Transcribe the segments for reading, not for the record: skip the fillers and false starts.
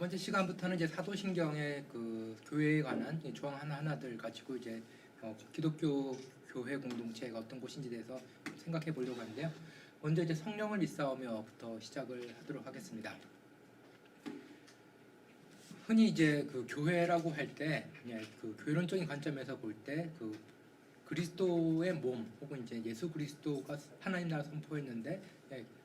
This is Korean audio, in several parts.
번째 시간부터는 이제 사도신경의 그 교회에 관한 조항 하나하나들 가지고 이제 기독교 교회 공동체가 어떤 곳인지 대해서 생각해 보려고 하는데요. 먼저 이제 성령을 믿사오며부터 시작을 하도록 하겠습니다. 흔히 이제 그 교회라고 할 때 그 교회론적인 관점에서 볼 때 그 그리스도의 몸 혹은 이제 예수 그리스도가 하나님 나라 선포했는데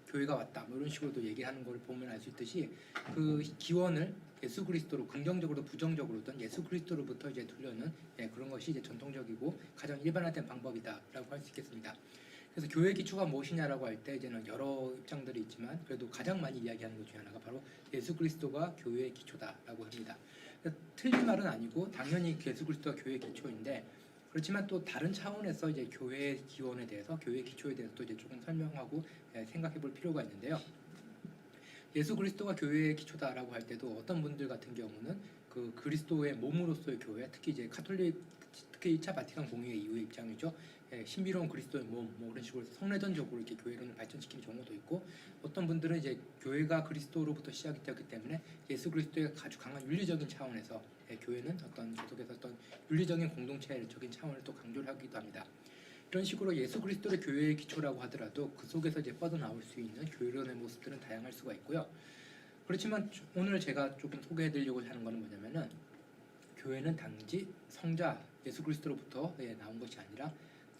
교회가 왔다 뭐 이런 식으로도 얘기하는 걸 보면 알 수 있듯이 그 기원을 예수 그리스도로 긍정적으로 부정적으로든 예수 그리스도로부터 이제 두려는 그런 것이 이제 전통적이고 가장 일반화된 방법이다라고 할 수 있겠습니다. 그래서 교회 기초가 무엇이냐라고 할 때 이제는 여러 입장들이 있지만 그래도 가장 많이 이야기하는 것 중에 하나가 바로 예수 그리스도가 교회의 기초다라고 합니다. 틀린 말은 아니고 당연히 예수 그리스도가 교회의 기초인데 그렇지만 또 다른 차원에서 이제 교회의 기원에 대해서 교회의 기초에 대해서 또 이제 조금 설명하고 생각해 볼 필요가 있는데요. 예수 그리스도가 교회의 기초다라고 할 때도 어떤 분들 같은 경우는 그 그리스도의 몸으로서의 교회, 특히 이제 카톨릭, 특히 2차 바티칸 공의회 이후의 입장이죠. 신비로운 그리스도의 몸, 뭐 그런 식으로 성례전적으로 이렇게 교회론을 발전시키는 경우도 있고, 어떤 분들은 이제 교회가 그리스도로부터 시작이 되었기 때문에 예수 그리스도의 아주 강한 윤리적인 차원에서 교회는 어떤 계속해서 어떤 윤리적인 공동체적인 차원을 또 강조를 하기도 합니다. 이런 식으로 예수 그리스도의 교회의 기초라고 하더라도 그 속에서 이제 뻗어나올 수 있는 교회론의 모습들은 다양할 수가 있고요. 그렇지만 오늘 제가 조금 소개해드리려고 하는 것은 뭐냐면은 교회는 단지 성자 예수 그리스도로부터 나온 것이 아니라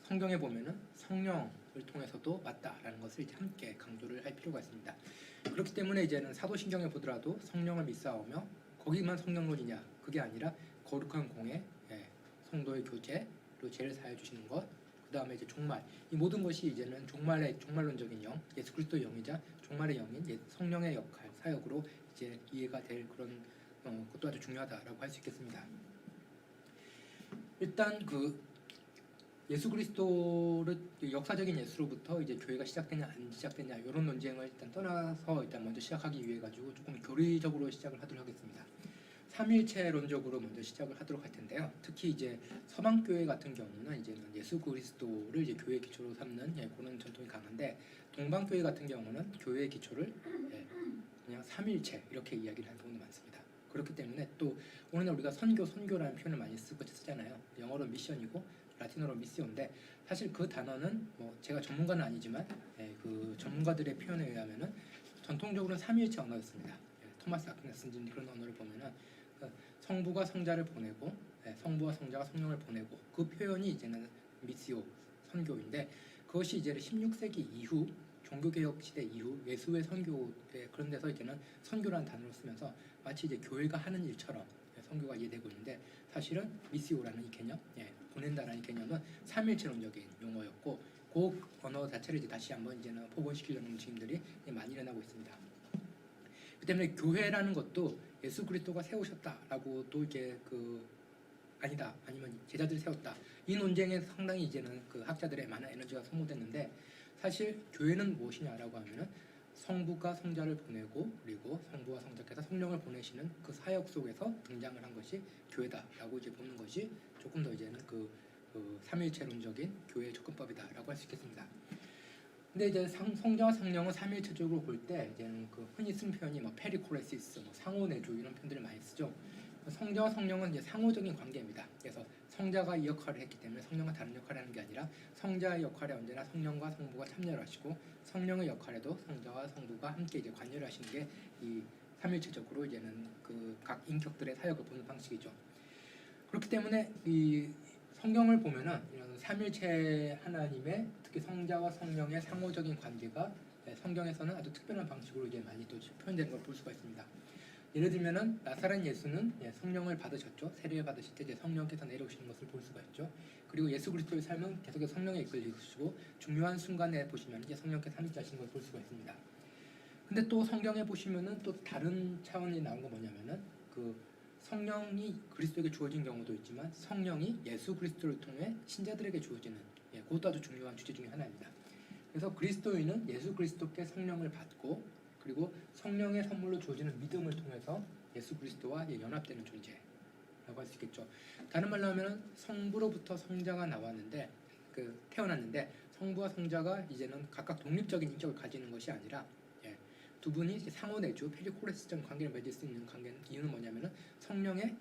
성경에 보면은 성령을 통해서도 왔다라는 것을 이제 함께 강조를 할 필요가 있습니다. 그렇기 때문에 이제는 사도신경에 보더라도 성령을 믿사오며 거기만 성령론이냐 그게 아니라 거룩한 공예, 성도의 교제, 그리고 죄를 사해 주시는 것, 그 다음에 이제 종말, 이 모든 것이 이제는 종말론적인 영, 예수 그리스도의 영이자 종말의 영인 성령의 역할, 사역으로 이제 이해가 될 그런 것도 아주 중요하다라고 할 수 있겠습니다. 일단 그 예수 그리스도를 역사적인 예수로부터 이제 교회가 시작되냐 안 시작되냐 이런 논쟁을 일단 떠나서 일단 먼저 시작하기 위해 가지고 조금 교리적으로 시작을 하도록 하겠습니다. 삼위일체론적으로 먼저 시작을 하도록 할 텐데요. 특히 이제 서방 교회 같은 경우는 이제는 예수 그리스도를 이제 교회 기초로 삼는 그런 전통이 강한데, 동방 교회 같은 경우는 교회의 기초를 그냥 삼위일체 이렇게 이야기를 하는 경우도 많습니다. 그렇기 때문에 또 오늘날 우리가 선교라는 표현을 많이 쓰잖아요. 영어로 미션이고 라틴어로 미시온인데 사실 그 단어는 뭐 제가 전문가는 아니지만 그 전문가들의 표현에 의하면은 전통적으로는 삼위일체 언어였습니다. 토마스 아퀴나스 쓴 그런 언어를 보면은 성부가 성자를 보내고 성부와 성자가 성령을 보내고 그 표현이 이제는 미시오 선교인데, 그것이 이제 16세기 이후 종교개혁 시대 이후 예수의 선교 그런 데서 이제는 선교라는 단어를 쓰면서 마치 이제 교회가 하는 일처럼 선교가 이해되고 있는데, 사실은 미시오라는 이 개념, 보낸다라는 이 개념은 삼일체론적인 용어였고 그 언어 자체를 이제 다시 한번 이제는 복원시키려는 움직임들이 많이 일어나고 있습니다. 그 때문에 교회라는 것도 예수 그리스도가 세우셨다라고 또 이제 아니다 아니면 제자들이 세웠다 이 논쟁에 상당히 이제는 그 학자들의 많은 에너지가 소모됐는데, 사실 교회는 무엇이냐라고 하면은 성부가 성자를 보내고 그리고 성부와 성자께서 성령을 보내시는 그 사역 속에서 등장을 한 것이 교회다라고 이제 보는 것이 조금 더 이제는 그 삼위일체론적인 교회의 접근법이다라고 할 수 있겠습니다. 근데 이제 성자와 성령은 삼위일체적으로 볼 때 이제는 그 흔히 쓴 표현이 뭐 페리코레시스, 뭐 상호내주 이런 표현들을 많이 쓰죠. 성자와 성령은 이제 상호적인 관계입니다. 그래서 성자가 이 역할을 했기 때문에 성령과 다른 역할을 하는 게 아니라 성자의 역할에 언제나 성령과 성부가 참여를 하시고 성령의 역할에도 성자와 성부가 함께 이제 관여를 하시는 게 이 삼위일체적으로 이제는 그 각 인격들의 사역을 보는 방식이죠. 그렇기 때문에 이 성경을 보면은 이런 삼일체 하나님의 특히 성자와 성령의 상호적인 관계가 성경에서는 아주 특별한 방식으로 이제 많이 또 표현되는 걸 볼 수가 있습니다. 예를 들면은 나사렛 예수는 성령을 받으셨죠. 세례를 받으실 때 이제 성령께서 내려오시는 것을 볼 수가 있죠. 그리고 예수 그리스도의 삶은 계속해서 성령에 이끌리시고 중요한 순간에 보시면 이제 성령께서 함께하시는 걸 볼 수가 있습니다. 근데 또 성경에 보시면은 또 다른 차원이 나온 거 뭐냐면은 그 성령이 그리스도에게 주어진 경우도 있지만 성령이 예수 그리스도를 통해 신자들에게 주어지는 그것도 아주 중요한 주제 중에 하나입니다. 그래서 그리스도인은 예수 그리스도께 성령을 받고 그리고 성령의 선물로 주어지는 믿음을 통해서 예수 그리스도와 연합되는 존재라고 할 수 있겠죠. 다른 말로 하면 성부로부터 성자가 나왔는데 태어났는데 성부와 성자가 이제는 각각 독립적인 인격을 가지는 것이 아니라 두 분이 이제 상호내주 페리코레스적 관계를 맺을 수 있는 관계는 이유는 뭐냐면은 성령의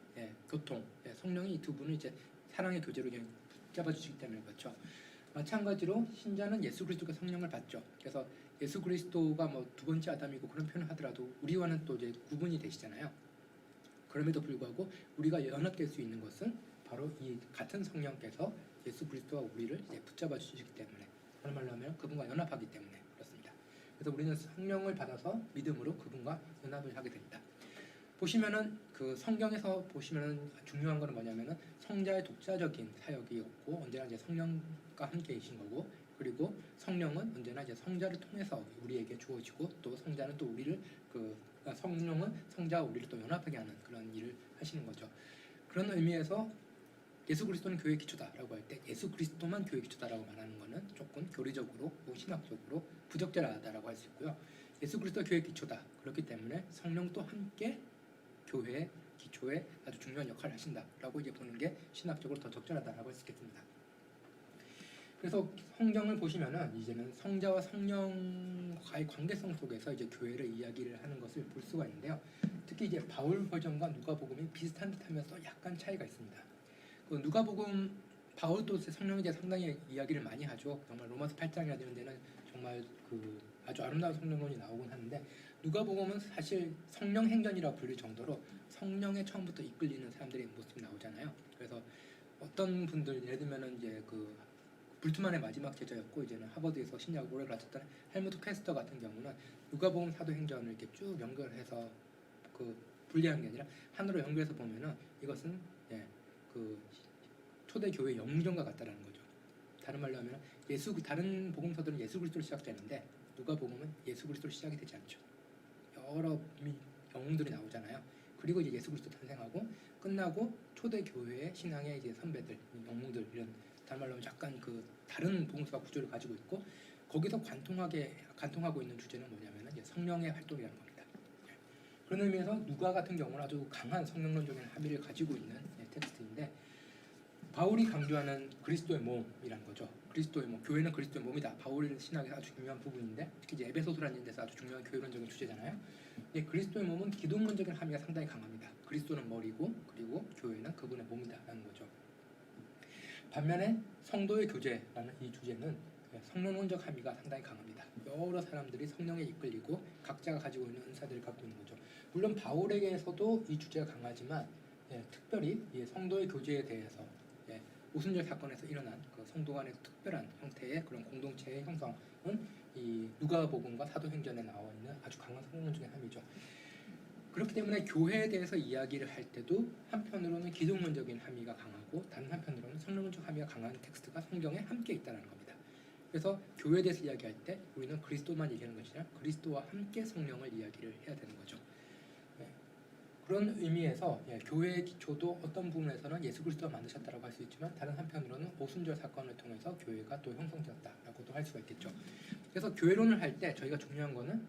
교통, 성령이 이 두 분을 이제 사랑의 교제로 그냥 붙잡아 주시기 때문에 그렇죠. 마찬가지로 신자는 예수 그리스도가 성령을 받죠. 그래서 예수 그리스도가 뭐 두 번째 아담이고 그런 표현을 하더라도 우리와는 또 이제 구분이 되시잖아요. 그럼에도 불구하고 우리가 연합될 수 있는 것은 바로 이 같은 성령께서 예수 그리스도와 우리를 이제 붙잡아 주시기 때문에, 그런 말로 하면 그분과 연합하기 때문에 그렇습니다. 그래서 우리는 성령을 받아서 믿음으로 그분과 연합을 하게 됩니다. 보시면은 그 성경에서 보시면은 중요한 거는 뭐냐면은 성자의 독자적인 사역이 없고 언제나 이제 성령과 함께 계신 거고, 그리고 성령은 언제나 이제 성자를 통해서 우리에게 주어지고, 또 성자는 또 우리를 성령은 성자와 우리를 또 연합하게 하는 그런 일을 하시는 거죠. 그런 의미에서 예수 그리스도는 교회의 기초다라고 할 때 예수 그리스도만 교회의 기초다라고 말하는 것은 조금 교리적으로 혹은 신학적으로 부적절하다라고 할 수 있고요. 예수 그리스도 교회의 기초다. 그렇기 때문에 성령도 함께 교회의 기초에 아주 중요한 역할을 하신다라고 이제 보는 게 신학적으로 더 적절하다라고 할 수 있겠습니다. 그래서 성경을 보시면은 이제는 성자와 성령과의 관계성 속에서 이제 교회를 이야기를 하는 것을 볼 수가 있는데요. 특히 이제 바울 버전과 누가복음이 비슷한 듯하면서 약간 차이가 있습니다. 그 누가복음 바울도 성령에 대해 상당히 이야기를 많이 하죠. 정말 로마서 8장이나 되는 데는 정말 그 아주 아름다운 성령론이 나오곤 하는데, 누가복음은 사실 성령 행전이라고 불릴 정도로 성령에 처음부터 이끌리는 사람들의 모습이 나오잖아요. 그래서 어떤 분들, 예를 들면은 이제 그 불트만의 마지막 제자였고 이제는 하버드에서 신약을 오래 가르쳤던 헬무트 퀘스터 같은 경우는 누가복음 사도행전을 이렇게 쭉 연결해서 그 분리하는 게 아니라 하나로 연결해서 보면은 이것은 그 초대 교회 영정과 같다라는 거죠. 다른 말로 하면 다른 복음서들은 예수 그리스도로 시작되는데 누가복음은 예수 그리스도로 시작이 되지 않죠. 여러 영웅들이 나오잖아요. 그리고 이제 예수 그리스도 탄생하고 끝나고 초대 교회의 신앙의 이제 선배들, 영웅들, 이런 다른 말로 하면 약간 그 다른 복음서와 구조를 가지고 있고, 거기서 관통하고 있는 주제는 뭐냐면은 이제 성령의 활동이라는 겁니다. 그런 의미에서 누가 같은 경우는 아주 강한 성령론적인 함의를 가지고 있는 텍스트인데, 바울이 강조하는 그리스도의 몸이라는 거죠. 그리스도의 몸, 교회는 그리스도의 몸이다. 바울의 신학의 아주 중요한 부분인데, 특히 이제 에베소서라는 데서 아주 중요한 교회론적인 주제잖아요. 근데 그리스도의 몸은 기독론적인 함의가 상당히 강합니다. 그리스도는 머리고, 그리고 교회는 그분의 몸이다라는 거죠. 반면에 성도의 교제라는 이 주제는 성령론적 함의가 상당히 강합니다. 여러 사람들이 성령에 이끌리고 각자가 가지고 있는 은사들을 갖고 있는 거죠. 물론 바울에게서도 이 주제가 강하지만 특별히 이 성도의 교제에 대해서 오순절 사건에서 일어난 그 성도 간의 특별한 형태의 그런 공동체의 형성은 이 누가복음과 사도행전에 나와 있는 아주 강한 성령론적인 함이죠. 그렇기 때문에 교회에 대해서 이야기를 할 때도 한편으로는 기독론적인 함의가 강하고 다른 한편으로는 성령론적 함의가 강한 텍스트가 성경에 함께 있다는 겁니다. 그래서 교회에 대해서 이야기할 때 우리는 그리스도만 얘기하는 것이 아니라 그리스도와 함께 성령을 이야기를 해야 되는 거죠. 그런 의미에서 교회의 기초도 어떤 부분에서는 예수 그리스도가 만드셨다고 할 수 있지만, 다른 한편으로는 오순절 사건을 통해서 교회가 또 형성되었다라고도 할 수가 있겠죠. 그래서 교회론을 할 때 저희가 중요한 거는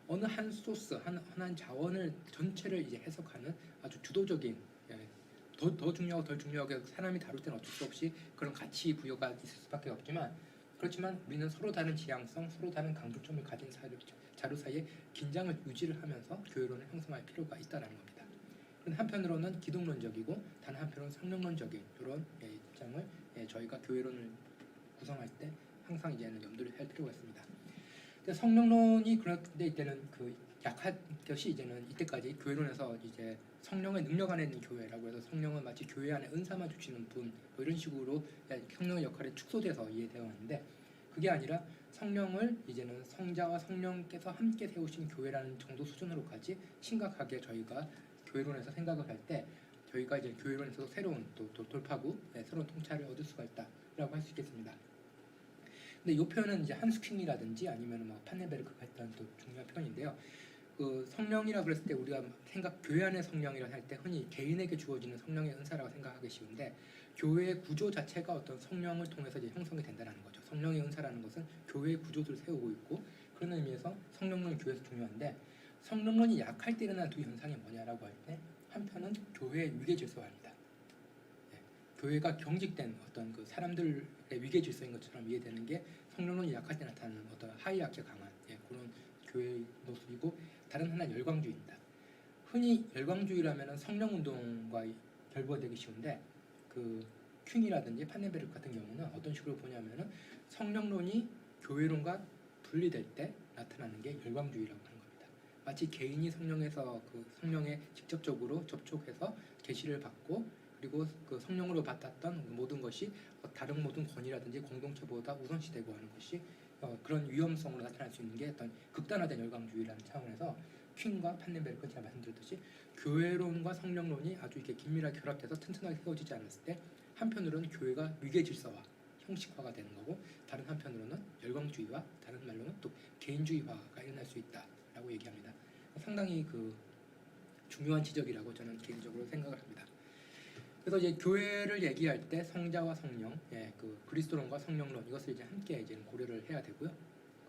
어느 한 소스, 한 자원을 전체를 이제 해석하는 아주 주도적인, 더 중요하고 덜 중요하게 사람이 다룰 때는 어쩔 수 없이 그런 가치 부여가 있을 수밖에 없지만, 그렇지만 우리는 서로 다른 지향성, 서로 다른 강조점을 가진 자료 사이에 긴장을 유지를 하면서 교회론을 형성할 필요가 있다는 겁니다. 한편으로는 기독론적이고 다른 한편으로는 성령론적인 이런 입장을 저희가 교회론을 구성할 때 항상 이제는 염두를 할 필요가 있습니다. 성령론이 그런데 이때는 그 약한 것이 이제는 이때까지 교회론에서 이제 성령의 능력 안에 있는 교회라고 해서 성령은 마치 교회 안에 은사만 주시는 분, 뭐 이런 식으로 성령의 역할이 축소돼서 이해되어 왔는데, 그게 아니라 성령을 이제는 성자와 성령께서 함께 세우신 교회라는 정도 수준으로까지 심각하게 저희가 교회론에서 생각을 할 때 저희가 이제 교회론에서 새로운 또 돌파구, 새로운 통찰을 얻을 수가 있다라고 할 수 있겠습니다. 근데 이 표현은 이제 한스킹이라든지 아니면 뭐 판네베르크가 했던 또 중요한 표현인데요. 그 성령이라 그랬을 때 우리가 교회 안의 성령이라 할 때 흔히 개인에게 주어지는 성령의 은사라고 생각하기 쉬운데, 교회의 구조 자체가 어떤 성령을 통해서 이제 형성이 된다는 거죠. 성령의 은사라는 것은 교회의 구조들을 세우고 있고, 그런 의미에서 성령론이 교회에서 중요한데, 성령론이 약할 때 일어나는 두 현상이 뭐냐라고 할 때, 한편은 교회의 위계 질서화입니다. 교회가 경직된 어떤 그 사람들의 위계 질서인 것처럼 이해되는 게 성령론이 약할 때 나타나는 어떤 하이라키가 강한 그런 교회의 모습이고 다른 하나는 열광주의입니다. 흔히 열광주의라면 성령운동과 결부되기 쉬운데 그 퀸이라든지 판넨베르크 같은 경우는 어떤 식으로 보냐면은 성령론이 교회론과 분리될 때 나타나는 게 열광주의라고 하는 겁니다. 마치 개인이 성령에서 그 성령에 직접적으로 접촉해서 계시를 받고 그리고 그 성령으로 받았던 모든 것이 다른 모든 권위라든지 공동체보다 우선시되고 하는 것이 그런 위험성으로 나타날 수 있는 게 어떤 극단화된 열광주의라는 차원에서 퀸과 판넨베르크 제가 말씀드렸듯이 교회론과 성령론이 아주 이렇게 긴밀하게 결합돼서 튼튼하게 세워지지 않았을 때 한편으로는 교회가 위계 질서화, 형식화가 되는 거고 다른 한편으로는 열광주의와 다른 말로는 또 개인주의화가 일어날 수 있다라고 얘기합니다. 상당히 그 중요한 지적이라고 저는 개인적으로 생각을 합니다. 그래서 이제 교회를 얘기할 때 성자와 성령, 그 그리스도론과 성령론 이것을 이제 함께 이제 고려를 해야 되고요.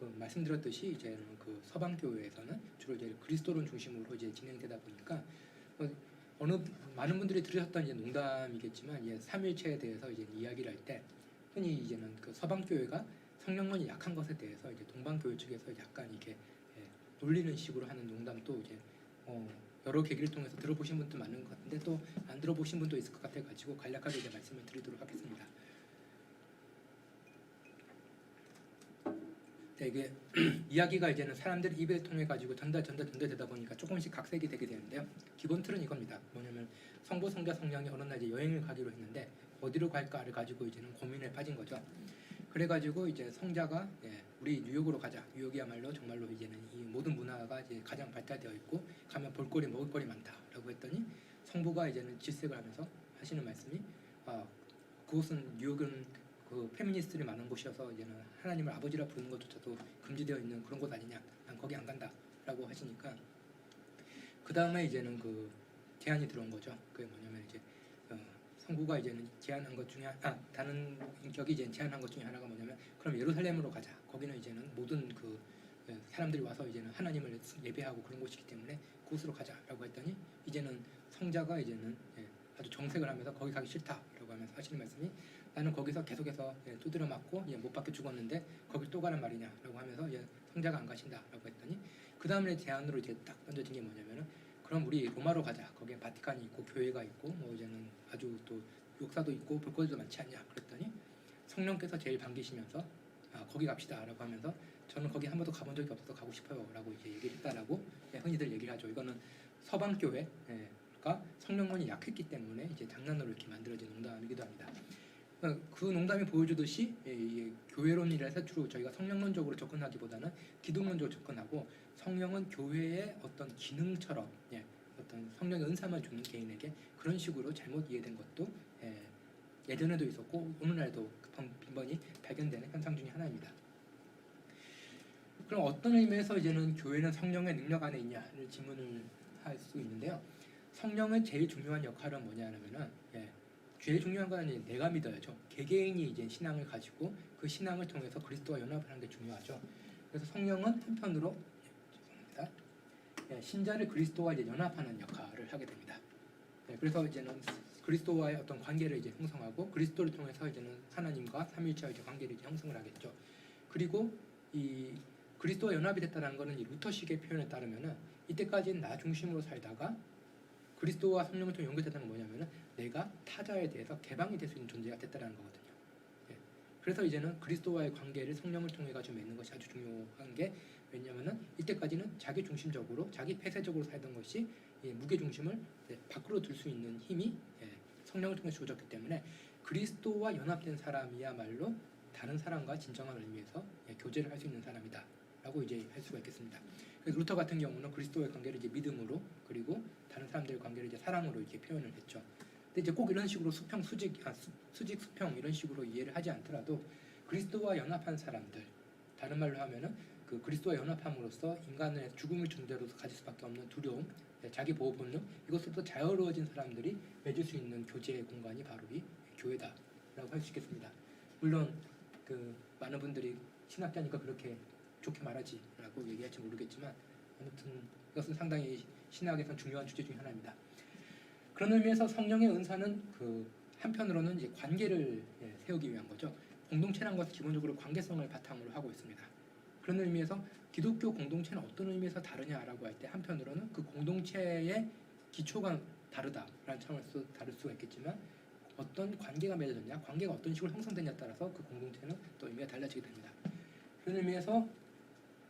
그 말씀드렸듯이 이제는 그 서방 교회에서는 주로 이제 그리스도론 중심으로 이제 진행되다 보니까 어느 많은 분들이 들으셨던 이제 농담이겠지만 이제 삼일체에 대해서 이제 이야기를 할 때 흔히 이제는 그 서방 교회가 성령론이 약한 것에 대해서 이제 동방 교회 측에서 약간 이렇게 놀리는 식으로 하는 농담도 이제 여러 계기를 통해서 들어보신 분도 많은 것 같은데 또 안 들어보신 분도 있을 것 같아 가지고 간략하게 이제 말씀을 드리도록 하겠습니다. 이게 이야기가 이제는 사람들 입을 통해 가지고 전달되다 보니까 조금씩 각색이 되게 되는데요. 기본 틀은 이겁니다. 뭐냐면 성부, 성자, 성령이 어느 날 이제 여행을 가기로 했는데 어디로 갈까를 가지고 이제는 고민에 빠진 거죠. 그래가지고 이제 성자가 우리 뉴욕으로 가자. 뉴욕이야말로 정말로 이제는 이 모든 문화가 이제 가장 발달되어 있고 가면 볼거리 먹을거리 많다라고 했더니 성부가 이제는 질색을 하면서 하시는 말씀이 그곳은 뉴욕은 그 페미니스트들이 많은 곳이어서 이제는 하나님을 아버지라 부르는 것조차도 금지되어 있는 그런 곳 아니냐. 난 거기 안 간다라고 하시니까 그 다음에 이제는 그 제안이 들어온 거죠. 그게 뭐냐면 이제 성부가 이제는 제안한 것 중에 다른 인격이 이제 제안한 것 중에 하나가 뭐냐면 그럼 예루살렘으로 가자. 거기는 이제는 모든 그 사람들이 와서 이제는 하나님을 예배하고 그런 곳이기 때문에 그곳으로 가자라고 했더니 이제는 성자가 이제는 아주 정색을 하면서 거기 가기 싫다라고 하면서 하시는 말씀이 나는 거기서 계속해서 두드려 맞고 못 박혀 죽었는데 거길 또 가란 말이냐라고 하면서 성자가 안 가신다라고 했더니 그 다음에 제안으로 이제 딱 던져진 게 뭐냐면은 그럼 우리 로마로 가자. 거기에 바티칸이 있고 교회가 있고 뭐 이제는 아주 또 역사도 있고 볼거리도 많지 않냐. 그랬더니 성령께서 제일 반기시면서 거기 갑시다라고 하면서 저는 거기 한 번도 가본 적이 없어서 가고 싶어요라고 이제 얘기를 했다라고 흔히들 얘기를 하죠. 이거는 서방 교회가 성령론이 약했기 때문에 이제 장난으로 이렇게 만들어진 농담이기도 합니다. 그 농담이 보여주듯이 교회론이라서 주로 저희가 성령론적으로 접근하기보다는 기독론적으로 접근하고 성령은 교회의 어떤 기능처럼 어떤 성령의 은사만 주는 개인에게 그런 식으로 잘못 이해된 것도 예전에도 있었고 오늘날도 빈번히 발견되는 현상 중에 하나입니다. 그럼 어떤 의미에서 이제는 교회는 성령의 능력 안에 있냐를 질문을 할 수 있는데요. 성령의 제일 중요한 역할은 뭐냐면은 제일 중요한 건 아니에요. 내가 믿어야죠. 개개인이 이제 신앙을 가지고 그 신앙을 통해서 그리스도와 연합을 하는 게 중요하죠. 그래서 성령은 한편으로 신자를 그리스도와 이제 연합하는 역할을 하게 됩니다. 그래서 이제는 그리스도와의 어떤 관계를 이제 형성하고 그리스도를 통해서 이제는 하나님과 삼위일체와 이제 관계를 이제 형성을 하겠죠. 그리고 이 그리스도와 연합이 됐다는 것은 이 루터식의 표현에 따르면은 이때까지는 나 중심으로 살다가 그리스도와 성령을 통해 연결됐다는 건 뭐냐면은 내가 타자에 대해서 개방이 될 수 있는 존재가 됐다는 거거든요. 그래서 이제는 그리스도와의 관계를 성령을 통해 가지고 맺는 것이 아주 중요한 게 왜냐하면은 이때까지는 자기 중심적으로 자기 폐쇄적으로 살던 것이 무게 중심을 밖으로 들 수 있는 힘이 성령을 통해 주어졌기 때문에 그리스도와 연합된 사람이야말로 다른 사람과 진정한 의미에서 교제를 할 수 있는 사람이다라고 이제 할 수가 있겠습니다. 그래서 루터 같은 경우는 그리스도의 관계를 이제 믿음으로 그리고 다른 사람들의 관계를 이제 사랑으로 이렇게 표현을 했죠. 근데 이제 꼭 이런 식으로 수평 수직 수평 이런 식으로 이해를 하지 않더라도 그리스도와 연합한 사람들 다른 말로 하면은 그 그리스도와 연합함으로써 인간의 죽음을 존재로서 가질 수밖에 없는 두려움, 자기 보호 본능 이것으로부터 자유로워진 사람들이 맺을 수 있는 교제의 공간이 바로 이 교회다라고 할 수 있겠습니다. 물론 그 많은 분들이 신학자니까 그렇게 좋게 말하지라고 얘기할지 모르겠지만 아무튼 이것은 상당히 신학에선 중요한 주제 중 하나입니다. 그런 의미에서 성령의 은사는 그 한편으로는 이제 관계를 세우기 위한 거죠. 공동체란 것은 기본적으로 관계성을 바탕으로 하고 있습니다. 그런 의미에서 기독교 공동체는 어떤 의미에서 다르냐라고 할 때 한편으로는 그 공동체의 기초가 다르다라는 차원에서 다를 수가 있겠지만 어떤 관계가 맺어졌냐, 관계가 어떤 식으로 형성되냐에 따라서 그 공동체는 또 의미가 달라지게 됩니다. 그런 의미에서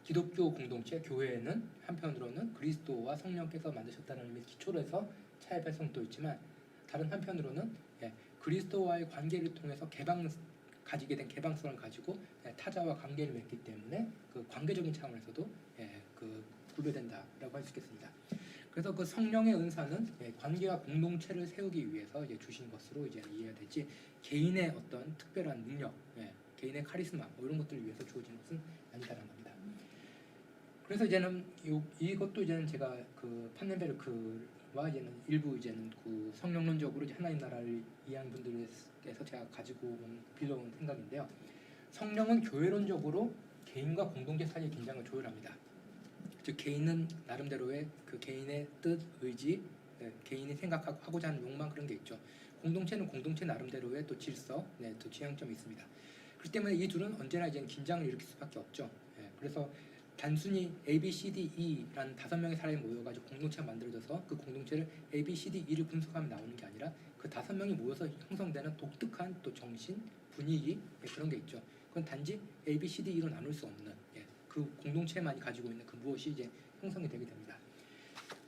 기독교 공동체, 교회는 한편으로는 그리스도와 성령께서 만드셨다는 의미의 기초로 해서 차의 발성도 있지만 다른 한편으로는 그리스도와의 관계를 통해서 가지게 된 개방성을 가지고 타자와 관계를 맺기 때문에 그 관계적인 차원에서도 그 구별된다라고 할 수 있겠습니다. 그래서 그 성령의 은사는 관계와 공동체를 세우기 위해서 주신 것으로 이해해야 되지 개인의 어떤 특별한 능력, 개인의 카리스마 이런 것들을 위해서 주어진 것은 아니다라는 겁니다. 그래서 이제는 이것도 이제는 제가 그 판넨베르크와 이제는 일부 이제는 그 성령론적으로 하나님 나라를 이해하는 분들께서 제가 가지고 빌려온 생각인데요. 성령은 교회론적으로 개인과 공동체 사이의 긴장을 조율합니다. 즉 개인은 나름대로의 그 개인의 뜻, 의지, 개인이 생각하고자 하는 욕망 그런 게 있죠. 공동체는 공동체 나름대로의 또 질서, 또 지향점이 있습니다. 그렇기 때문에 이 둘은 언제나 이제 긴장을 일으킬 수밖에 없죠. 그래서 단순히 A, B, C, D, E라는 5명의 사람이 모여가지고 공동체가 만들어져서 그 공동체를 A, B, C, D, E를 분석하면 나오는 게 아니라 그 5명이 모여서 형성되는 독특한 또 정신, 분위기 그런 게 있죠. 그건 단지 A, B, C, D, E로 나눌 수 없는 그 공동체만이 가지고 있는 그 무엇이 이제 형성이 되게 됩니다.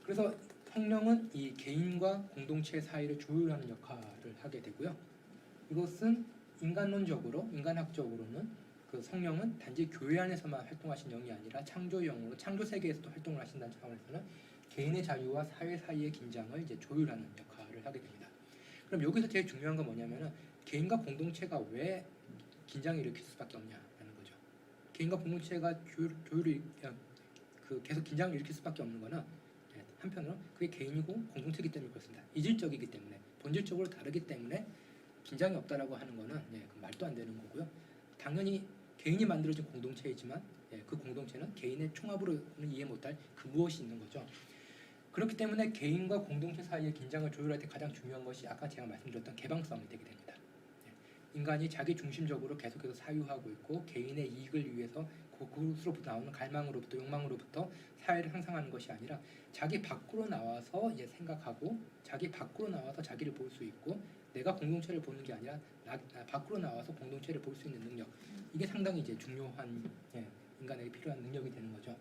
그래서 성령은 이 개인과 공동체 사이를 조율하는 역할을 하게 되고요. 이것은 인간론적으로, 인간학적으로는 그 성령은 단지 교회 안에서만 활동하신 영이 아니라 창조의 영으로 창조 세계에서도 활동을 하신다는 차원에서는 개인의 자유와 사회 사이의 긴장을 이제 조율하는 역할을 하게 됩니다. 그럼 여기서 제일 중요한 건 뭐냐면은 개인과 공동체가 왜 긴장을 일으킬 수밖에 없냐라는 거죠. 개인과 공동체가 조율을 계속 긴장을 일으킬 수밖에 없는 거는 한편으로 그게 개인이고 공동체이기 때문에 그렇습니다. 이질적이기 때문에 본질적으로 다르기 때문에 긴장이 없다라고 하는 거는 그 말도 안 되는 거고요. 당연히 개인이 만들어진 공동체이지만 그 공동체는 개인의 총합으로는 이해 못할 그 무엇이 있는 거죠. 그렇기 때문에 개인과 공동체 사이의 긴장을 조율할 때 가장 중요한 것이 아까 제가 말씀드렸던 개방성이 되게 됩니다. 인간이 자기 중심적으로 계속해서 사유하고 있고 개인의 이익을 위해서 그것으로부터 나오는 갈망으로부터 욕망으로부터 사회를 형성하는 것이 아니라 자기 밖으로 나와서 생각하고 자기 밖으로 나와서 자기를 볼 수 있고 내가 공동체를 보는 게 아니라 밖으로 나와서 공동체를 볼 수 있는 능력, 이게 상당히 이제 중요한 인간에게 필요한 능력이 되는 거죠.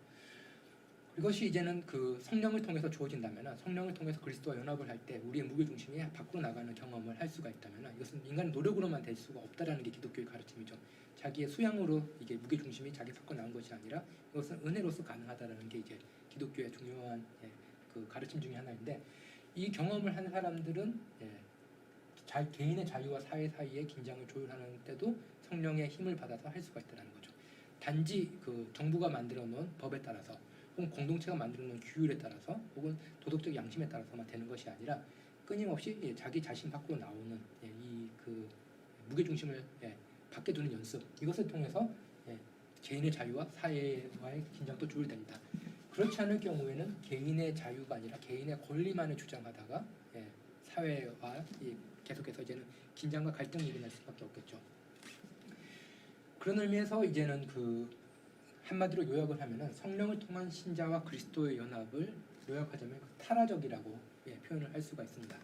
이것이 이제는 그 성령을 통해서 주어진다면, 성령을 통해서 그리스도와 연합을 할 때 우리의 무게중심이 밖으로 나가는 경험을 할 수가 있다면, 이것은 인간의 노력으로만 될 수가 없다라는 게 기독교의 가르침이죠. 자기의 수양으로 이게 무게중심이 자기 밖으로 나온 것이 아니라 이것은 은혜로서 가능하다라는 게 이제 기독교의 중요한 그 가르침 중에 하나인데, 이 경험을 한 사람들은 개인의 자유와 사회 사이의 긴장을 조율하는 때도 성령의 힘을 받아서 할 수가 있다는 거죠. 단지 그 정부가 만들어 놓은 법에 따라서 혹은 공동체가 만들어 놓은 규율에 따라서 혹은 도덕적 양심에 따라서만 되는 것이 아니라 끊임없이 자기 자신 밖으로 나오는 이 그 무게중심을 밖에 두는 연습, 이것을 통해서 개인의 자유와 사회와의 긴장도 조율됩니다. 그렇지 않을 경우에는 개인의 자유가 아니라 개인의 권리만을 주장하다가 사회와 계속해서 이제는 긴장과 갈등이 일어날 수밖에 없겠죠. 그런 의미에서 이제는 그 한마디로 요약을 하면은 성령을 통한 신자와 그리스도의 연합을 요약하자면 타라적이라고 표현을 할 수가 있습니다.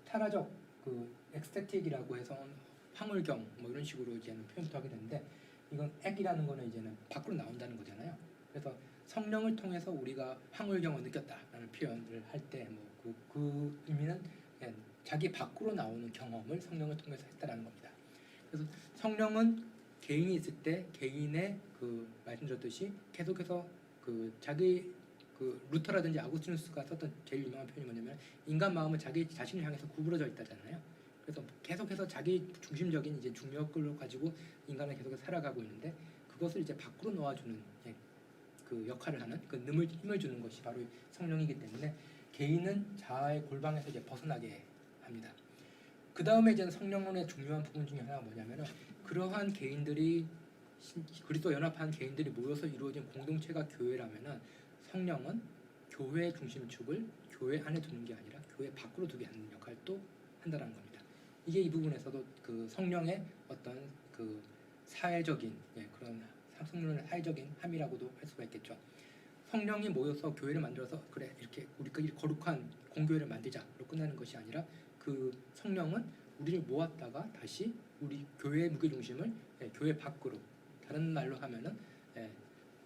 타라적, 그 엑스테틱이라고 해서 황홀경 뭐 이런 식으로 이제는 표현도 하게 되는데, 이건 액이라는 거는 이제는 밖으로 나온다는 거잖아요. 그래서 성령을 통해서 우리가 황홀경을 느꼈다라는 표현을 할 때 뭐 그 의미는 자기 밖으로 나오는 경험을 성령을 통해서 했다라는 겁니다. 그래서 성령은 개인이 있을 때 개인의 그 말씀드렸듯이 계속해서 그 자기 그 루터라든지 아구스티누스가 썼던 제일 유명한 표현이 뭐냐면 인간 마음은 자기 자신을 향해서 구부러져 있다잖아요. 그래서 계속해서 자기 중심적인 이제 중력을 가지고 인간은 계속해서 살아가고 있는데, 그것을 이제 밖으로 놓아주는 그 역할을 하는 그 힘을 주는 것이 바로 성령이기 때문에 개인은 자아의 골방에서 이제 벗어나게 합니다. 그 다음에 이제 성령론의 중요한 부분 중에 하나가 뭐냐면은 그러한 개인들이 그리스도 연합한 개인들이 모여서 이루어진 공동체가 교회라면은 성령은 교회 중심축을 교회 안에 두는 게 아니라 교회 밖으로 두게 하는 역할도 한다는 겁니다. 이게 이 부분에서도 그 성령의 어떤 그 사회적인 그런 성령의 사회적인 함이라고도 할 수가 있겠죠. 성령이 모여서 교회를 만들어서 그래 이렇게 우리끼리 거룩한 공교회를 만들자로 끝나는 것이 아니라 그 성령은 우리를 모았다가 다시 우리 교회의 무게 중심을 교회 밖으로, 다른 말로 하면은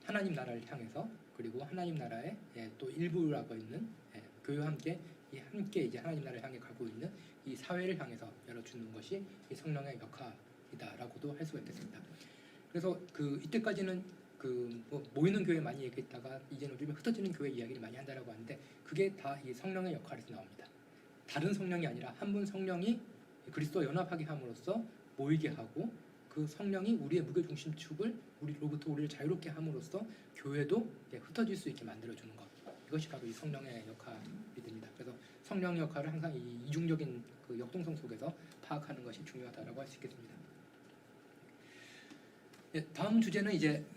하나님 나라를 향해서, 그리고 하나님 나라의 또 일부라고 있는 교회와 함께 이제 하나님 나라를 향해 가고 있는 이 사회를 향해서 열어주는 것이 이 성령의 역할이다라고도 할 수가 있겠습니다. 그래서 이때까지는 모이는 교회 많이 얘기했다가 이제는 요즘에 흩어지는 교회 이야기를 많이 한다라고 하는데, 그게 다 이 성령의 역할에서 나옵니다. 다른 성령이 아니라 한 분 성령이 그리스도와 연합하게 함으로써 모이게 하고, 그 성령이 우리의 무게중심축을 우리로부터 우리를 자유롭게 함으로써 교회도 흩어질 수 있게 만들어주는 것, 이것이 바로 이 성령의 역할이 됩니다. 그래서 성령의 역할을 항상 이 이중적인 그 역동성 속에서 파악하는 것이 중요하다라고 할 수 있겠습니다. 다음 주제는